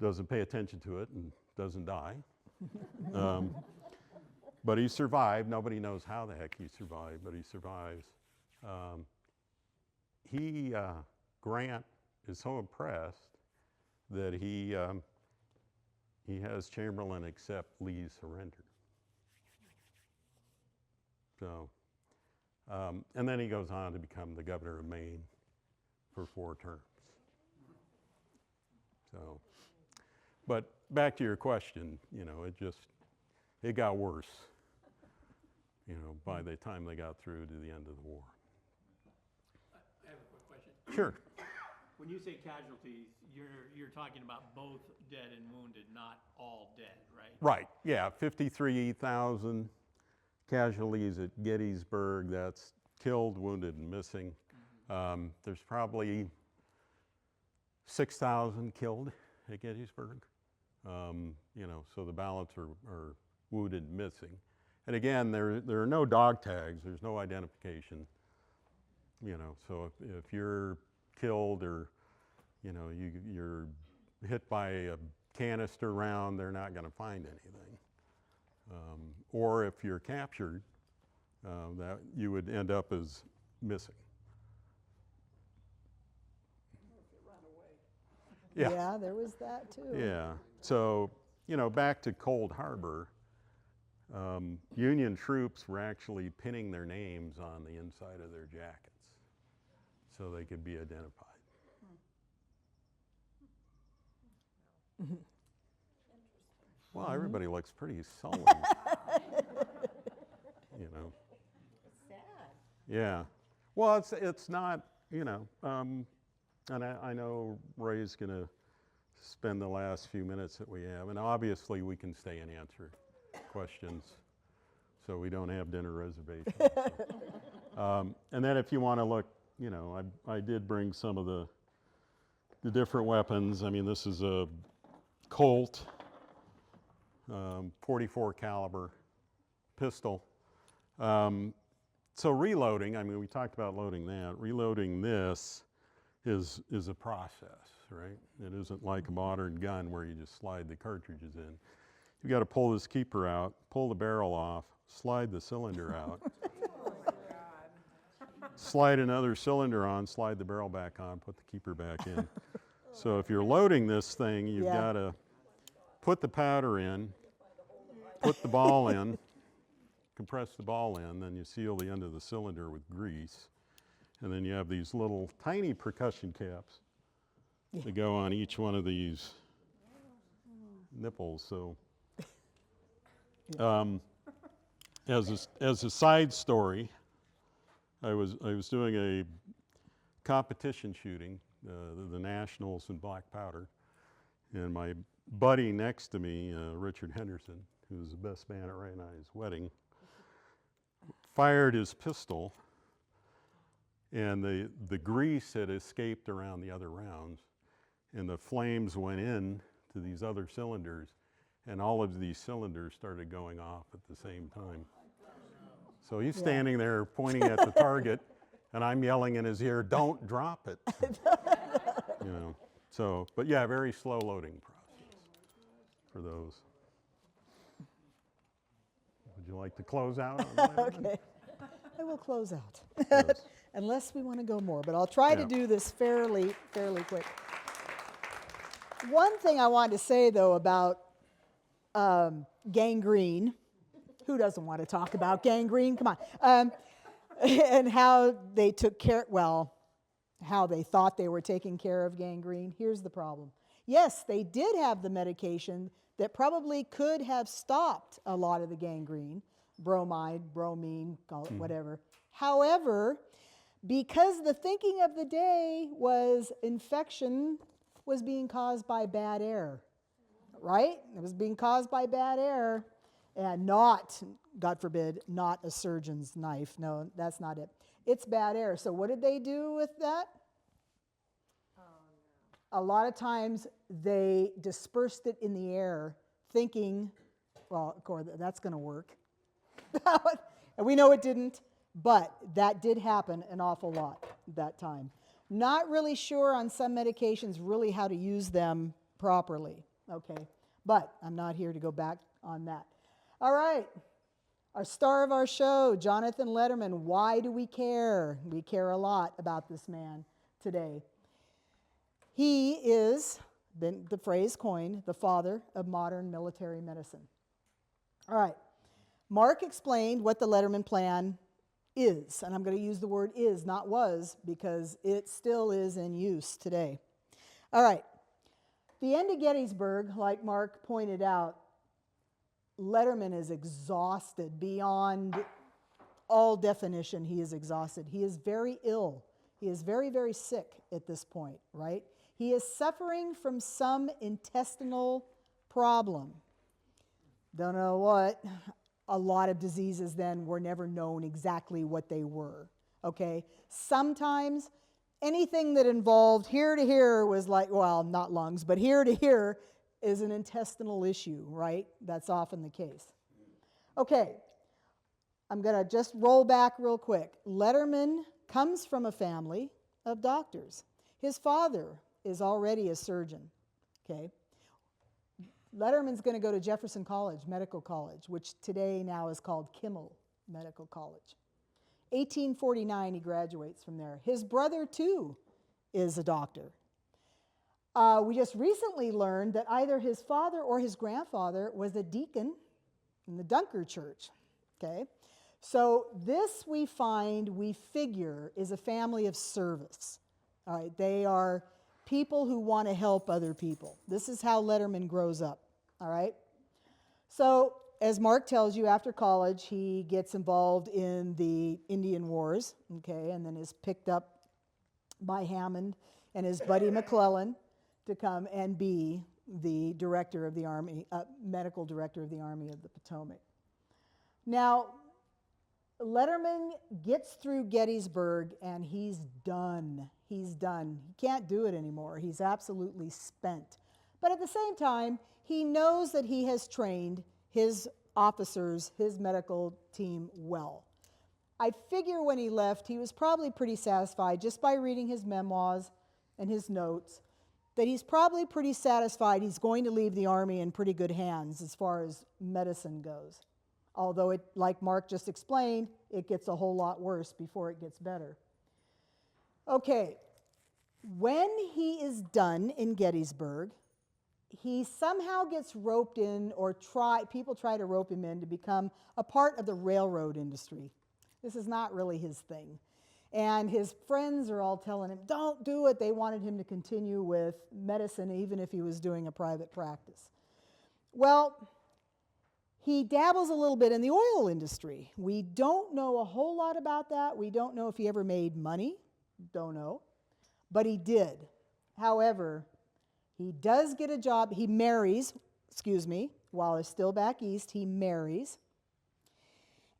doesn't pay attention to it and doesn't die. But he survived. Nobody knows how the heck he survived, but he survives. Grant is so impressed that he has Chamberlain accept Lee's surrender. So, and then he goes on to become the governor of Maine for 4 terms. So, but back to your question, it got worse, by the time they got through to the end of the war. I have a quick question. Sure. When you say casualties, you're talking about both dead and wounded, not all dead, right? Right, yeah, 53,000 casualties at Gettysburg. That's killed, wounded, and missing. There's probably 6,000 killed at Gettysburg. So the balance are wounded and missing. And again, there are no dog tags. There's no identification. So if you're killed or, you're hit by a canister round, they're not going to find anything. Or if you're captured, that you would end up as missing. Yeah, there was that too. Yeah. So, back to Cold Harbor, Union troops were actually pinning their names on the inside of their jackets so they could be identified. Well, everybody looks pretty sullen. Sad. Yeah. Well, it's not, and I know Ray's going to spend the last few minutes that we have, and obviously we can stay and answer questions, so we don't have dinner reservations. So. And then if you want to look, you know, I did bring some of the different weapons. I mean, this is a Colt 44 caliber pistol. So reloading, I mean, we talked about loading that. Reloading this is a process, right? It isn't like a modern gun where you just slide the cartridges in. You got to pull this keeper out, pull the barrel off, slide the cylinder out, slide another cylinder on, slide the barrel back on, put the keeper back in. So if you're loading this thing, you've got to put the powder in, put the ball in, compress the ball in, then you seal the end of the cylinder with grease. And then you have these little tiny percussion caps that go on each one of these nipples. So as a side story, I was doing a competition shooting, the nationals in black powder, and my buddy next to me, Richard Henderson, who was the best man at Rae and I's wedding, fired his pistol, and the grease had escaped around the other rounds, and the flames went in to these other cylinders, and all of these cylinders started going off at the same time. So he's standing there pointing at the target, and I'm yelling in his ear, "Don't drop it." You know, so, but yeah, very slow loading process for those. Would you like to close out on Letterman? Okay. I will close out. Yes. Unless we want to go more, but I'll try to Yeah. do this fairly quick. One thing I wanted to say, though, about gangrene. Who doesn't want to talk about gangrene? Come on. And how they took care, well, how they thought they were taking care of gangrene. Here's the problem. Yes, they did have the medication that probably could have stopped a lot of the gangrene, bromide, bromine, call it whatever. However, because the thinking of the day was infection was being caused by bad air, right? It was being caused by bad air and not, God forbid, not a surgeon's knife. No, that's not it. It's bad air. So what did they do with that? A lot of times they dispersed it in the air thinking, well, of course, that's going to work. And we know it didn't, but that did happen an awful lot at that time. Not really sure on some medications really how to use them properly, okay? But I'm not here to go back on that. All right, our star of our show, Jonathan Letterman. Why do we care? We care a lot about this man today. He is, been the phrase coined, the father of modern military medicine. All right, Mark explained what the Letterman plan is, and I'm going to use the word is, not was, because it still is in use today. All right, the end of Gettysburg, like Mark pointed out, Letterman is exhausted beyond all definition. He is exhausted. He is very ill. He is very, very sick at this point, right? He is suffering from some intestinal problem. Don't know what. A lot of diseases then were never known exactly what they were, okay? Sometimes anything that involved here to here was like, well, not lungs, but here to here is an intestinal issue, right? That's often the case. Okay, I'm going to just roll back real quick. Letterman comes from a family of doctors. His father is already a surgeon, okay? Letterman's going to go to Jefferson College, Medical College, which today now is called Kimmel Medical College. 1849, he graduates from there. His brother, too, is a doctor. We just recently learned that either his father or his grandfather was a deacon in the Dunker Church, okay? So this we figure, is a family of service. All right, they are people who want to help other people. This is how Letterman grows up, all right? So as Mark tells you, after college, he gets involved in the Indian Wars, okay, and then is picked up by Hammond and his buddy McClellan to come and be the director of the Army, medical director of the Army of the Potomac. Now, Letterman gets through Gettysburg and he's done. He's done. He can't do it anymore. He's absolutely spent. But at the same time, he knows that he has trained his officers, his medical team well. I figure when he left, he was probably pretty satisfied just by reading his memoirs and his notes, that he's probably pretty satisfied he's going to leave the Army in pretty good hands as far as medicine goes. Although, it, like Mark just explained, it gets a whole lot worse before it gets better. Okay, when he is done in Gettysburg, he somehow gets roped in, or people try to rope him in to become a part of the railroad industry. This is not really his thing. And his friends are all telling him, don't do it. They wanted him to continue with medicine even if he was doing a private practice. Well, he dabbles a little bit in the oil industry. We don't know a whole lot about that. We don't know if he ever made money. Don't know. But he did. However, he does get a job. He marries, while he's still back east, he marries.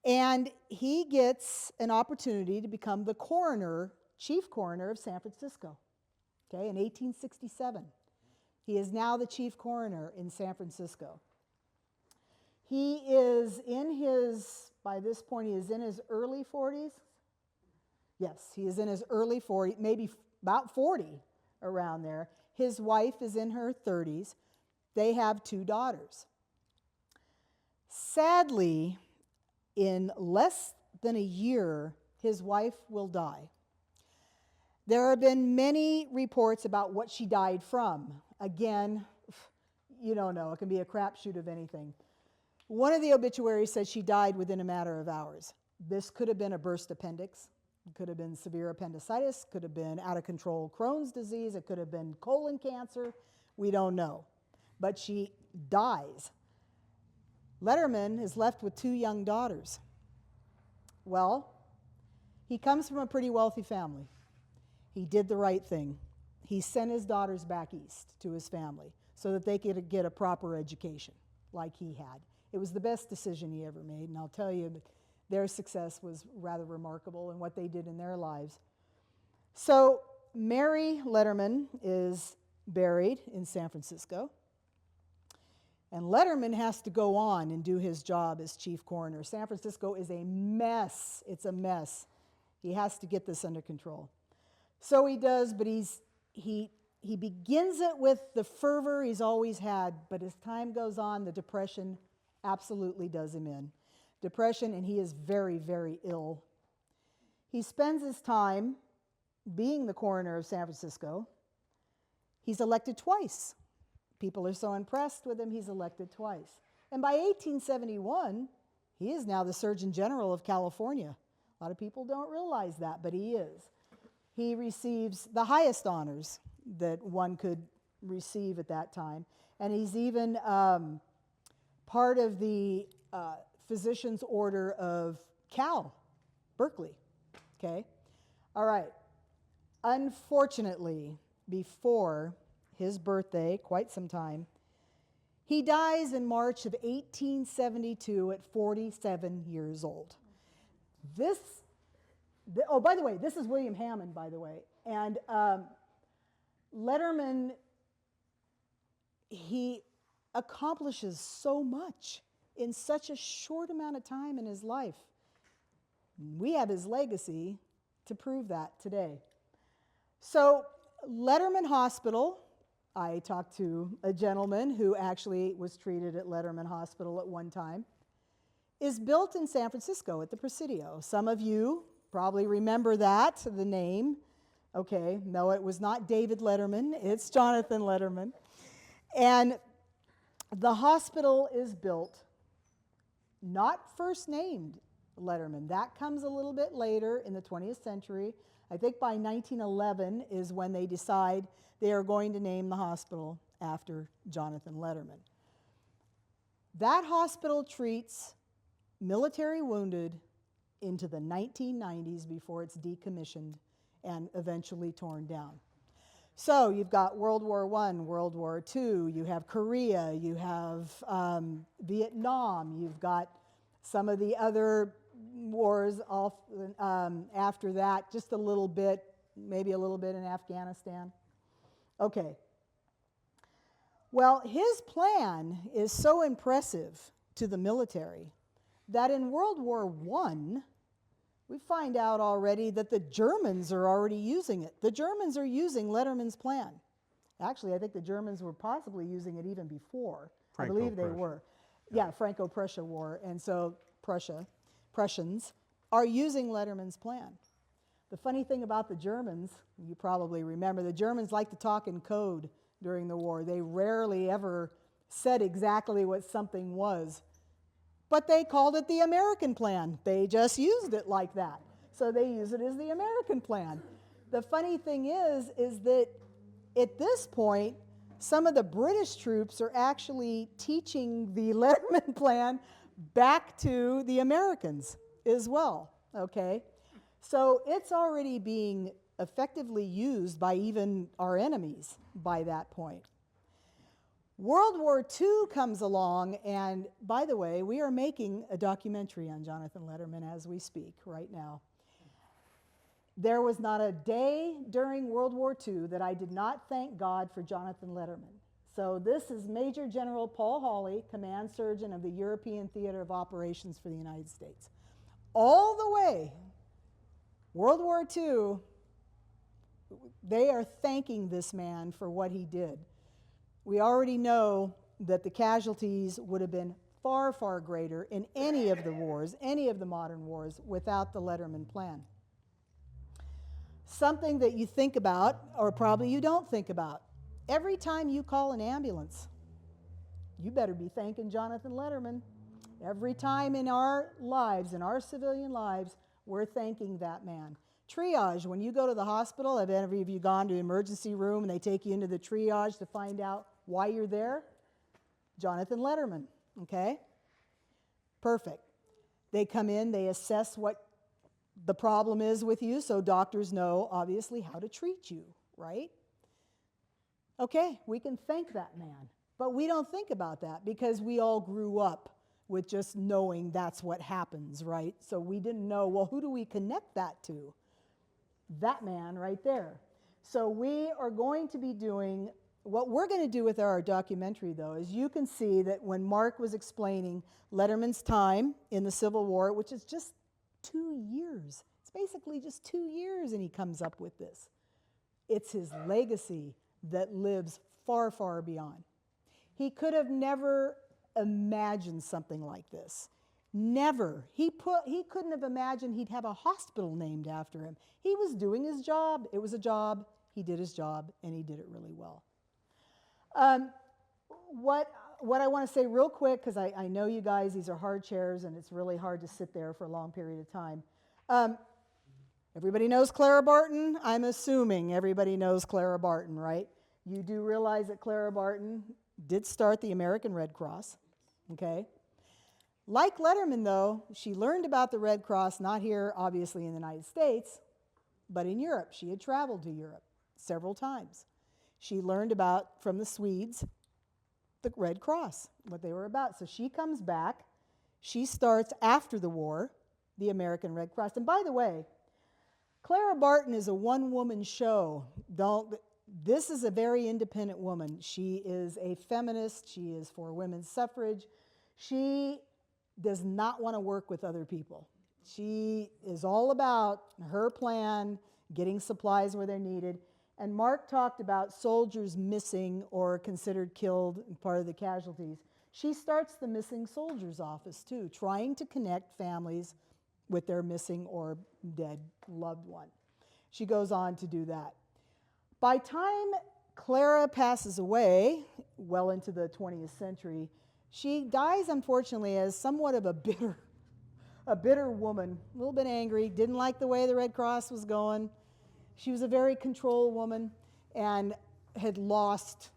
And he gets an opportunity to become the chief coroner of San Francisco, okay, in 1867. He is now the chief coroner in San Francisco. He is by this point, he is in his early 40s. Yes, he is in his early 40s, maybe about 40, around there. His wife is in her 30s. They have 2 daughters. Sadly, in less than a year, his wife will die. There have been many reports about what she died from. Again, you don't know. It can be a crapshoot of anything. One of the obituaries said she died within a matter of hours. This could have been a burst appendix. It could have been severe appendicitis. Could have been out of control Crohn's disease. It could have been colon cancer. We don't know. But she dies. Letterman is left with 2 young daughters. Well, he comes from a pretty wealthy family. He did the right thing. He sent his daughters back east to his family so that they could get a proper education like he had. It was the best decision he ever made, and I'll tell you, their success was rather remarkable in what they did in their lives. So Mary Letterman is buried in San Francisco. And Letterman has to go on and do his job as chief coroner. San Francisco is a mess. It's a mess. He has to get this under control. So he does, but he begins it with the fervor he's always had, but as time goes on, the depression absolutely does him in. Depression, and he is very, very ill. He spends his time being the coroner of San Francisco. He's elected twice. People are so impressed with him, he's elected twice. And by 1871, he is now the Surgeon General of California. A lot of people don't realize that, but he is. He receives the highest honors that one could receive at that time. And he's even part of the Physician's Order of Cal, Berkeley. Okay? All right. Unfortunately, before his birthday, quite some time, he dies in March of 1872 at 47 years old. Oh, by the way, this is William Hammond, by the way. And Letterman, he accomplishes so much in such a short amount of time in his life. We have his legacy to prove that today. So, Letterman Hospital, I talked to a gentleman who actually was treated at Letterman Hospital at one time, is built in San Francisco at the Presidio. Some of you probably remember that, the name. Okay, no, it was not David Letterman, it's Jonathan Letterman. And the hospital is built, not first named Letterman. That comes a little bit later in the 20th century. I think by 1911 is when they decide they are going to name the hospital after Jonathan Letterman. That hospital treats military wounded into the 1990s before it's decommissioned and eventually torn down. So you've got World War I, World War II, you have Korea, you have Vietnam, you've got some of the other wars after that, just a little bit, maybe a little bit in Afghanistan. Okay. Well, his plan is so impressive to the military that in World War I, we find out already that the Germans are already using it. The Germans are using Letterman's plan. Actually, I think the Germans were possibly using it even before. I believe they were. Yeah, Franco-Prussia War. And so Prussians are using Letterman's plan. The funny thing about the Germans, you probably remember, the Germans like to talk in code during the war. They rarely ever said exactly what something was. But they called it the American plan. They just used it like that. So they use it as the American plan. The funny thing is that at this point, some of the British troops are actually teaching the Letterman plan back to the Americans as well, okay? So it's already being effectively used by even our enemies by that point. World War II comes along, and by the way, we are making a documentary on Jonathan Letterman as we speak right now. There was not a day during World War II that I did not thank God for Jonathan Letterman. So this is Major General Paul Hawley, Command Surgeon of the European Theater of Operations for the United States. All the way, World War II, they are thanking this man for what he did. We already know that the casualties would have been far, far greater in any of the wars, any of the modern wars, without the Letterman plan. Something that you think about, or probably you don't think about. Every time you call an ambulance, you better be thanking Jonathan Letterman. Every time in our lives, in our civilian lives, we're thanking that man. Triage, when you go to the hospital, have any of you gone to the emergency room and they take you into the triage to find out why you're there? Jonathan Letterman, okay? Perfect. They come in, they assess what the problem is with you, so doctors know, obviously, how to treat you, right? Okay, we can thank that man. But we don't think about that because we all grew up with just knowing that's what happens, right? So we didn't know, well, who do we connect that to? That man right there. So we are going to be doing, what we're going to do with our documentary, though, is you can see that when Mark was explaining Letterman's time in the Civil War, which is just 2 years. It's basically just 2 years, and he comes up with this. It's his legacy that lives far, far beyond. He could have never imagined something like this. Never. He couldn't have imagined he'd have a hospital named after him. He was doing his job. It was a job. He did his job, and he did it really well. What I want to say real quick, because I know you guys, these are hard chairs, and it's really hard to sit there for a long period of time. Everybody knows Clara Barton? I'm assuming everybody knows Clara Barton, right? You do realize that Clara Barton did start the American Red Cross, okay? Like Letterman, though, she learned about the Red Cross, not here, obviously, in the United States, but in Europe. She had traveled to Europe several times. She learned about, from the Swedes, the Red Cross, what they were about. So she comes back. She starts, after the war, the American Red Cross. And by the way, Clara Barton is a one-woman show. This is a very independent woman. She is a feminist. She is for women's suffrage. She does not want to work with other people. She is all about her plan, getting supplies where they're needed. And Mark talked about soldiers missing or considered killed and part of the casualties. She starts the missing soldiers office too, trying to connect families with their missing or dead loved one. She goes on to do that. By time Clara passes away, well into the 20th century, she dies, unfortunately, as somewhat of a bitter woman, a little bit angry, didn't like the way the Red Cross was going. She was a very control woman and had lost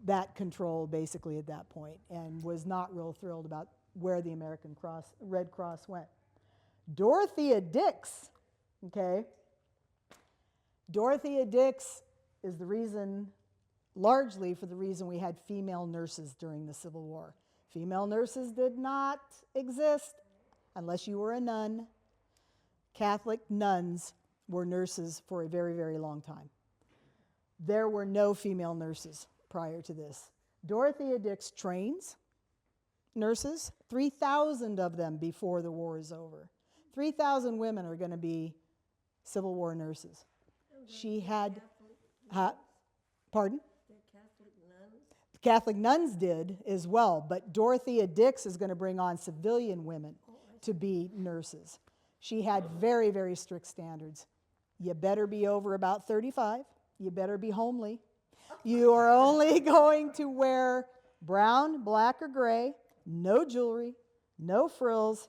that control basically at that point and was not real thrilled about where the American Red Cross went. Dorothea Dix, okay? Dorothea Dix is the reason, largely for the reason we had female nurses during the Civil War. Female nurses did not exist unless you were a nun, Catholic nuns were nurses for a very, very long time. There were no female nurses prior to this. Dorothea Dix trains nurses, 3,000 of them before the war is over. 3,000 women are going to be Civil War nurses. She had, pardon? The Catholic nuns? Catholic nuns did as well, but Dorothea Dix is going to bring on civilian women to be nurses. She had very, very strict standards. You better be over about 35. You better be homely. You are only going to wear brown, black, or gray, no jewelry, no frills.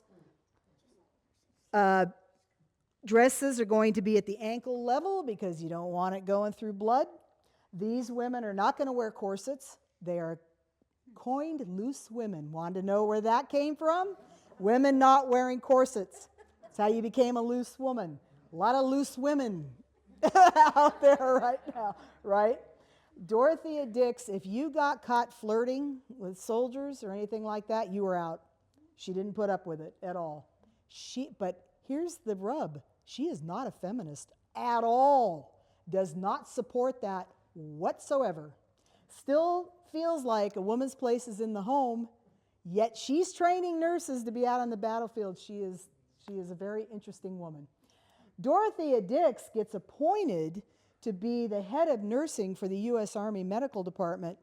Dresses are going to be at the ankle level because you don't want it going through blood. These women are not going to wear corsets. They are coined loose women. Want to know where that came from? Women not wearing corsets. That's how you became a loose woman. A lot of loose women out there right now, right? Dorothea Dix, if you got caught flirting with soldiers or anything like that, you were out. She didn't put up with it at all. But here's the rub. She is not a feminist at all. Does not support that whatsoever. Still feels like a woman's place is in the home, yet she's training nurses to be out on the battlefield. She is a very interesting woman. Dorothea Dix gets appointed to be the head of nursing for the U.S. Army Medical Department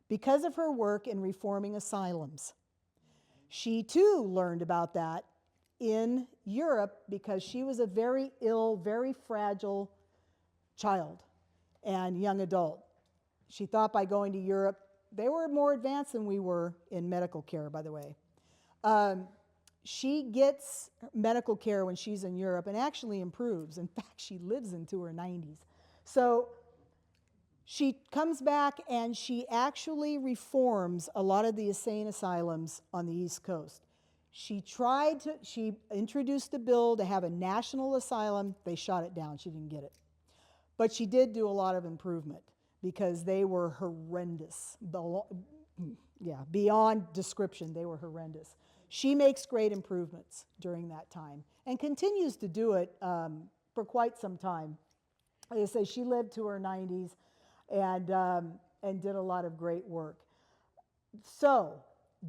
because of her work in reforming asylums. She too learned about that in Europe because she was a very ill, very fragile child and young adult. She thought by going to Europe, they were more advanced than we were in medical care, by the way. She gets medical care when she's in Europe and actually improves. In fact, she lives into her 90s. So she comes back and she actually reforms a lot of the insane asylums on the East Coast. She introduced a bill to have a national asylum. They shot it down. She didn't get it. But she did do a lot of improvement because they were horrendous. Beyond description, they were horrendous. She makes great improvements during that time and continues to do it for quite some time. Like I say, she lived to her 90s and did a lot of great work. So,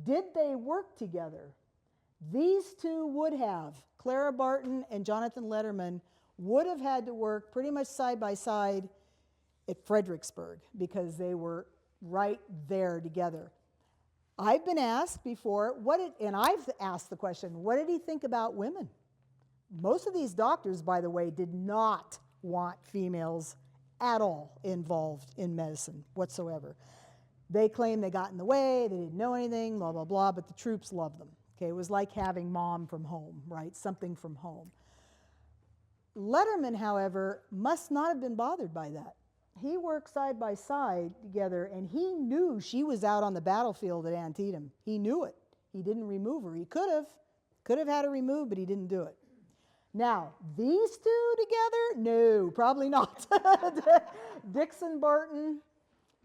did they work together? These two would have, Clara Barton and Jonathan Letterman, would have had to work pretty much side by side at Fredericksburg because they were right there together. I've been asked before, and I've asked the question, what did he think about women? Most of these doctors, by the way, did not want females at all involved in medicine whatsoever. They claimed they got in the way, they didn't know anything, blah, blah, blah, but the troops loved them. Okay, it was like having mom from home, right? Something from home. Letterman, however, must not have been bothered by that. He worked side by side together, and he knew she was out on the battlefield at Antietam. He knew it. He didn't remove her. He could have had her removed, but he didn't do it. Now, these two together? No, probably not. Dix and Barton,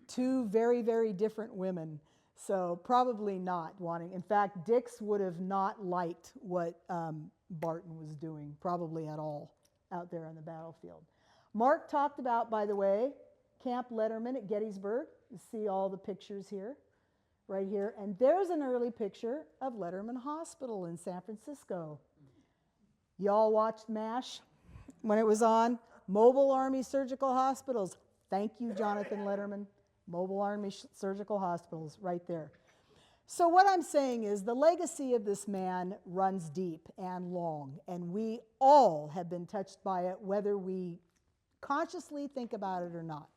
two very, very different women. So probably not wanting. In fact, Dix would have not liked what Barton was doing, probably at all, out there on the battlefield. Mark talked about, by the way, Camp Letterman at Gettysburg. You see all the pictures here, right here. And there's an early picture of Letterman Hospital in San Francisco. Y'all watched MASH when it was on? Mobile Army Surgical Hospitals. Thank you, Jonathan Letterman. Mobile Army Surgical Hospitals, right there. So what I'm saying is the legacy of this man runs deep and long, and we all have been touched by it, whether we consciously think about it or not.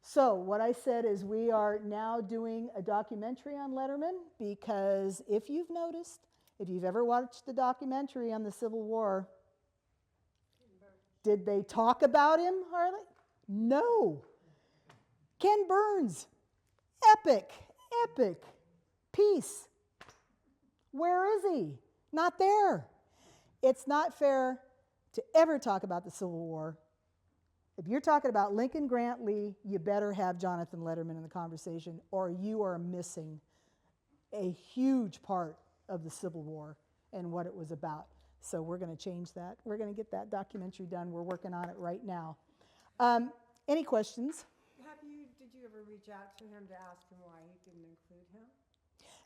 So what I said is we are now doing a documentary on Letterman because if you've noticed, if you've ever watched the documentary on the Civil War, did they talk about him, Harley? No. Ken Burns, epic piece. Where is he? Not there. It's not fair to ever talk about the Civil War. If you're talking about Lincoln Grant Lee, you better have Jonathan Letterman in the conversation, or you are missing a huge part of the Civil War and what it was about. So we're going to change that. We're going to get that documentary done. We're working on it right now. Any questions? Did you ever reach out to him to ask him why he didn't include him?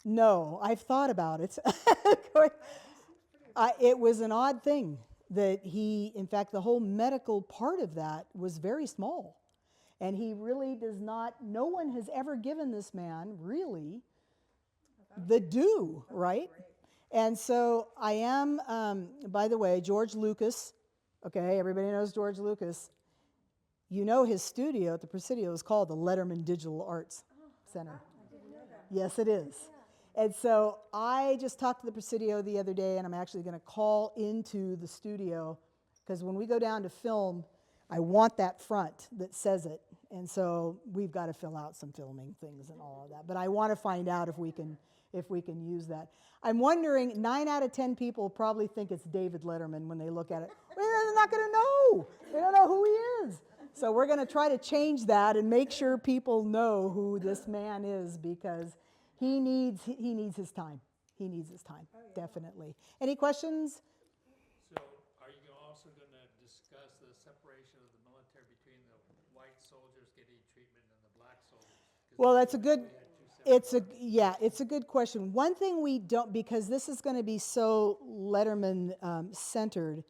No, I've thought about it. It was an odd thing that he, in fact, the whole medical part of that was very small. And he really does not, no one has ever given this man, really, the due, right? And so I am, by the way, George Lucas, okay, everybody knows George Lucas. You know his studio at the Presidio is called the Letterman Digital Arts Center. Yes, it is. And so I just talked to the Presidio the other day, and I'm actually going to call into the studio, because when we go down to film, I want that front that says it. And so we've got to fill out some filming things and all of that. But I want to find out if we can use that. I'm wondering, 9 out of 10 people probably think it's David Letterman when they look at it. Well, they're not going to know. They don't know who he is. So we're going to try to change that and make sure people know who this man is, because he needs his time. He needs his time, definitely. Any questions? So are you also going to discuss the separation of the military between the white soldiers getting treatment and the black soldiers? Well, that's a good, it's a good question. One thing we don't, because this is going to be so Letterman centered,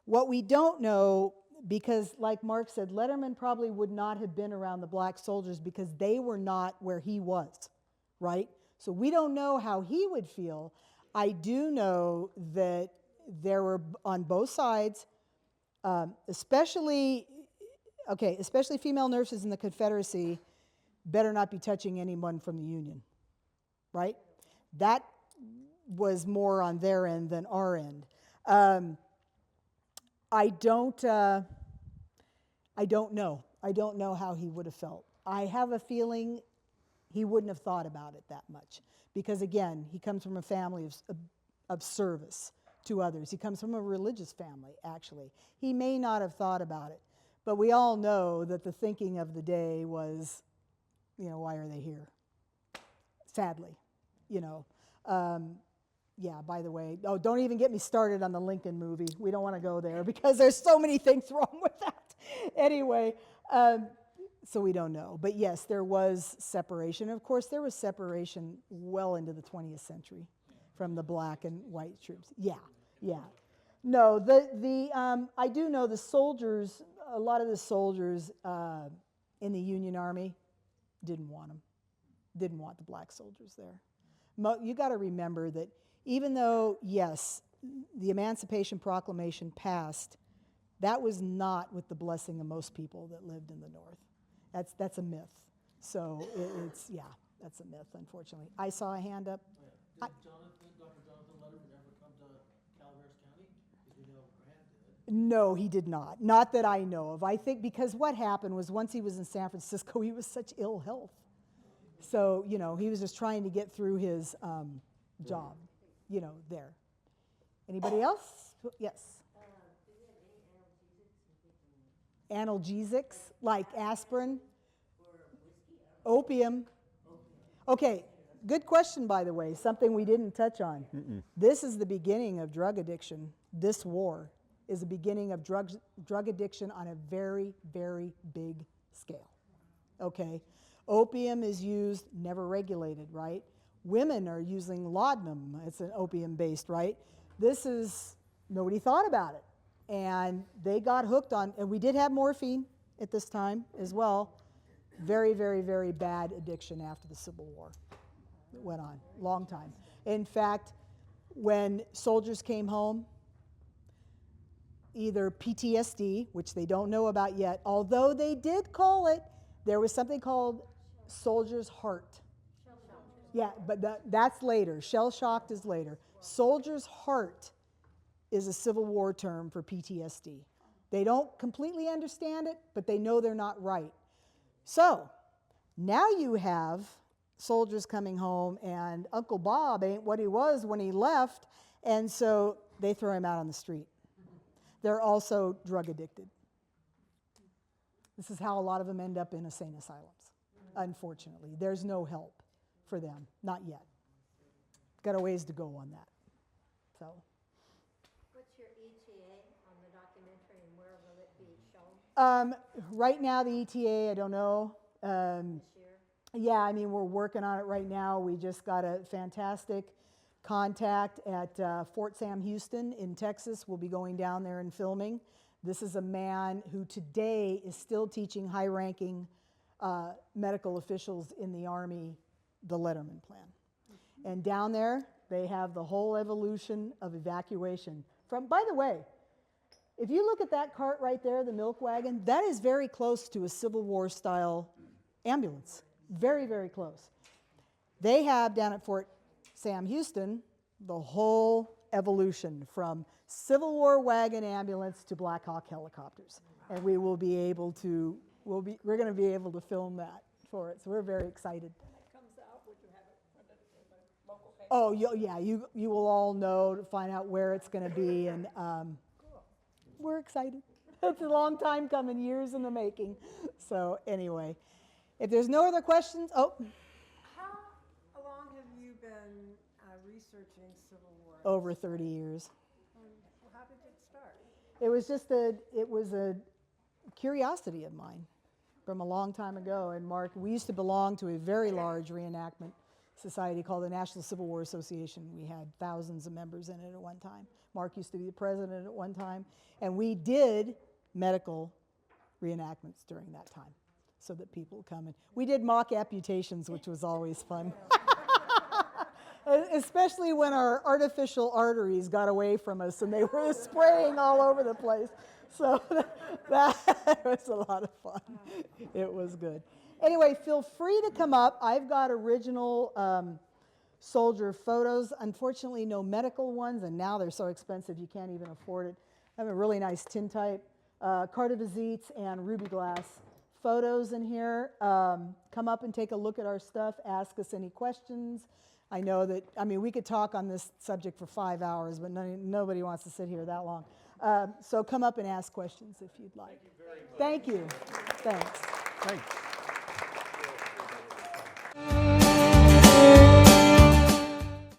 what we don't know, because like Mark said, Letterman probably would not have been around the black soldiers because they were not where he was, right? So we don't know how he would feel. I do know that there were, on both sides, especially female nurses in the Confederacy better not be touching anyone from the Union, right? That was more on their end than our end. I don't know. I don't know how he would have felt. I have a feeling he wouldn't have thought about it that much, because again, he comes from a family of service to others. He comes from a religious family, actually. He may not have thought about it, but we all know that the thinking of the day was, why are they here? Sadly, yeah, by the way, don't even get me started on the Lincoln movie. We don't want to go there because there's so many things wrong with that. Anyway, so we don't know. But yes, there was separation. Of course, there was separation well into the 20th century from the black and white troops. Yeah. No, I do know the soldiers, a lot of the soldiers in the Union Army didn't want them. Didn't want the black soldiers there. You got to remember that even though, yes, the Emancipation Proclamation passed, that was not with the blessing of most people that lived in the North. That's a myth. So that's a myth, unfortunately. I saw a hand up. Did Dr. Jonathan Letterman ever come to Calaveras County? Because we know Grant did. No, he did not. Not that I know of. I think because what happened was once he was in San Francisco, he was such ill health. So, he was just trying to get through his job, there. Anybody else? Yes. Analgesics, like aspirin, opium. Okay, good question, by the way, something we didn't touch on. This is the beginning of drug addiction. This war is the beginning of drug addiction on a very, very big scale, okay? Opium is used, never regulated, right? Women are using laudanum. It's an opium-based, right? Nobody thought about it. And they got hooked on, and we did have morphine at this time as well. Very, very, very bad addiction after the Civil War. It went on, long time. In fact, when soldiers came home, either PTSD, which they don't know about yet, although they did call it, there was something called soldier's heart. Shell shock. Yeah, but that's later. Shell shocked is later. Soldier's heart is a Civil War term for PTSD. They don't completely understand it, but they know they're not right. So now you have soldiers coming home, and Uncle Bob ain't what he was when he left, and so they throw him out on the street. They're also drug addicted. This is how a lot of them end up in insane asylums, unfortunately. There's no help for them, not yet. Got a ways to go on that. So. What's your ETA on the documentary and where will it be shown Right now, the ETA, I don't know. this year? Yeah, I mean, we're working on it right now. We just got a fantastic contact at Fort Sam Houston in Texas. We'll be going down there and filming. This is a man who today is still teaching high-ranking medical officials in the Army the Letterman plan. And down there, they have the whole evolution of evacuation. By the way, if you look at that cart right there, the milk wagon, that is very close to a Civil War style ambulance. Very, very close. They have down at Fort Sam Houston the whole evolution from Civil War wagon ambulance to Black Hawk helicopters. And we will be able to, we're going to be able to film that for it. So we're very excited. Oh, yeah, you will all know to find out where it's going to be, and we're excited. It's a long time coming, years in the making. So anyway, if there's no other questions, How long have you been researching Civil War? over 30 years. How did it start? It was a curiosity of mine from a long time ago. And Mark, we used to belong to a very large reenactment society called the National Civil War Association. We had thousands of members in it at one time. Mark used to be the president at one time. And we did medical reenactments during that time so that people would come in. We did mock amputations, which was always fun. Especially when our artificial arteries got away from us and they were spraying all over the place. So that was a lot of fun. It was good. Anyway, feel free to come up. I've got original soldier photos. Unfortunately, no medical ones, and now they're so expensive you can't even afford it. I have a really nice tintype, carte de visites, and ruby glass photos in here. Come up and take a look at our stuff. Ask us any questions. I know that, I mean, we could talk on this subject for 5 hours, but nobody wants to sit here that long. So come up and ask questions if you'd like. Thank you very much. Thank you. Thanks. Thanks.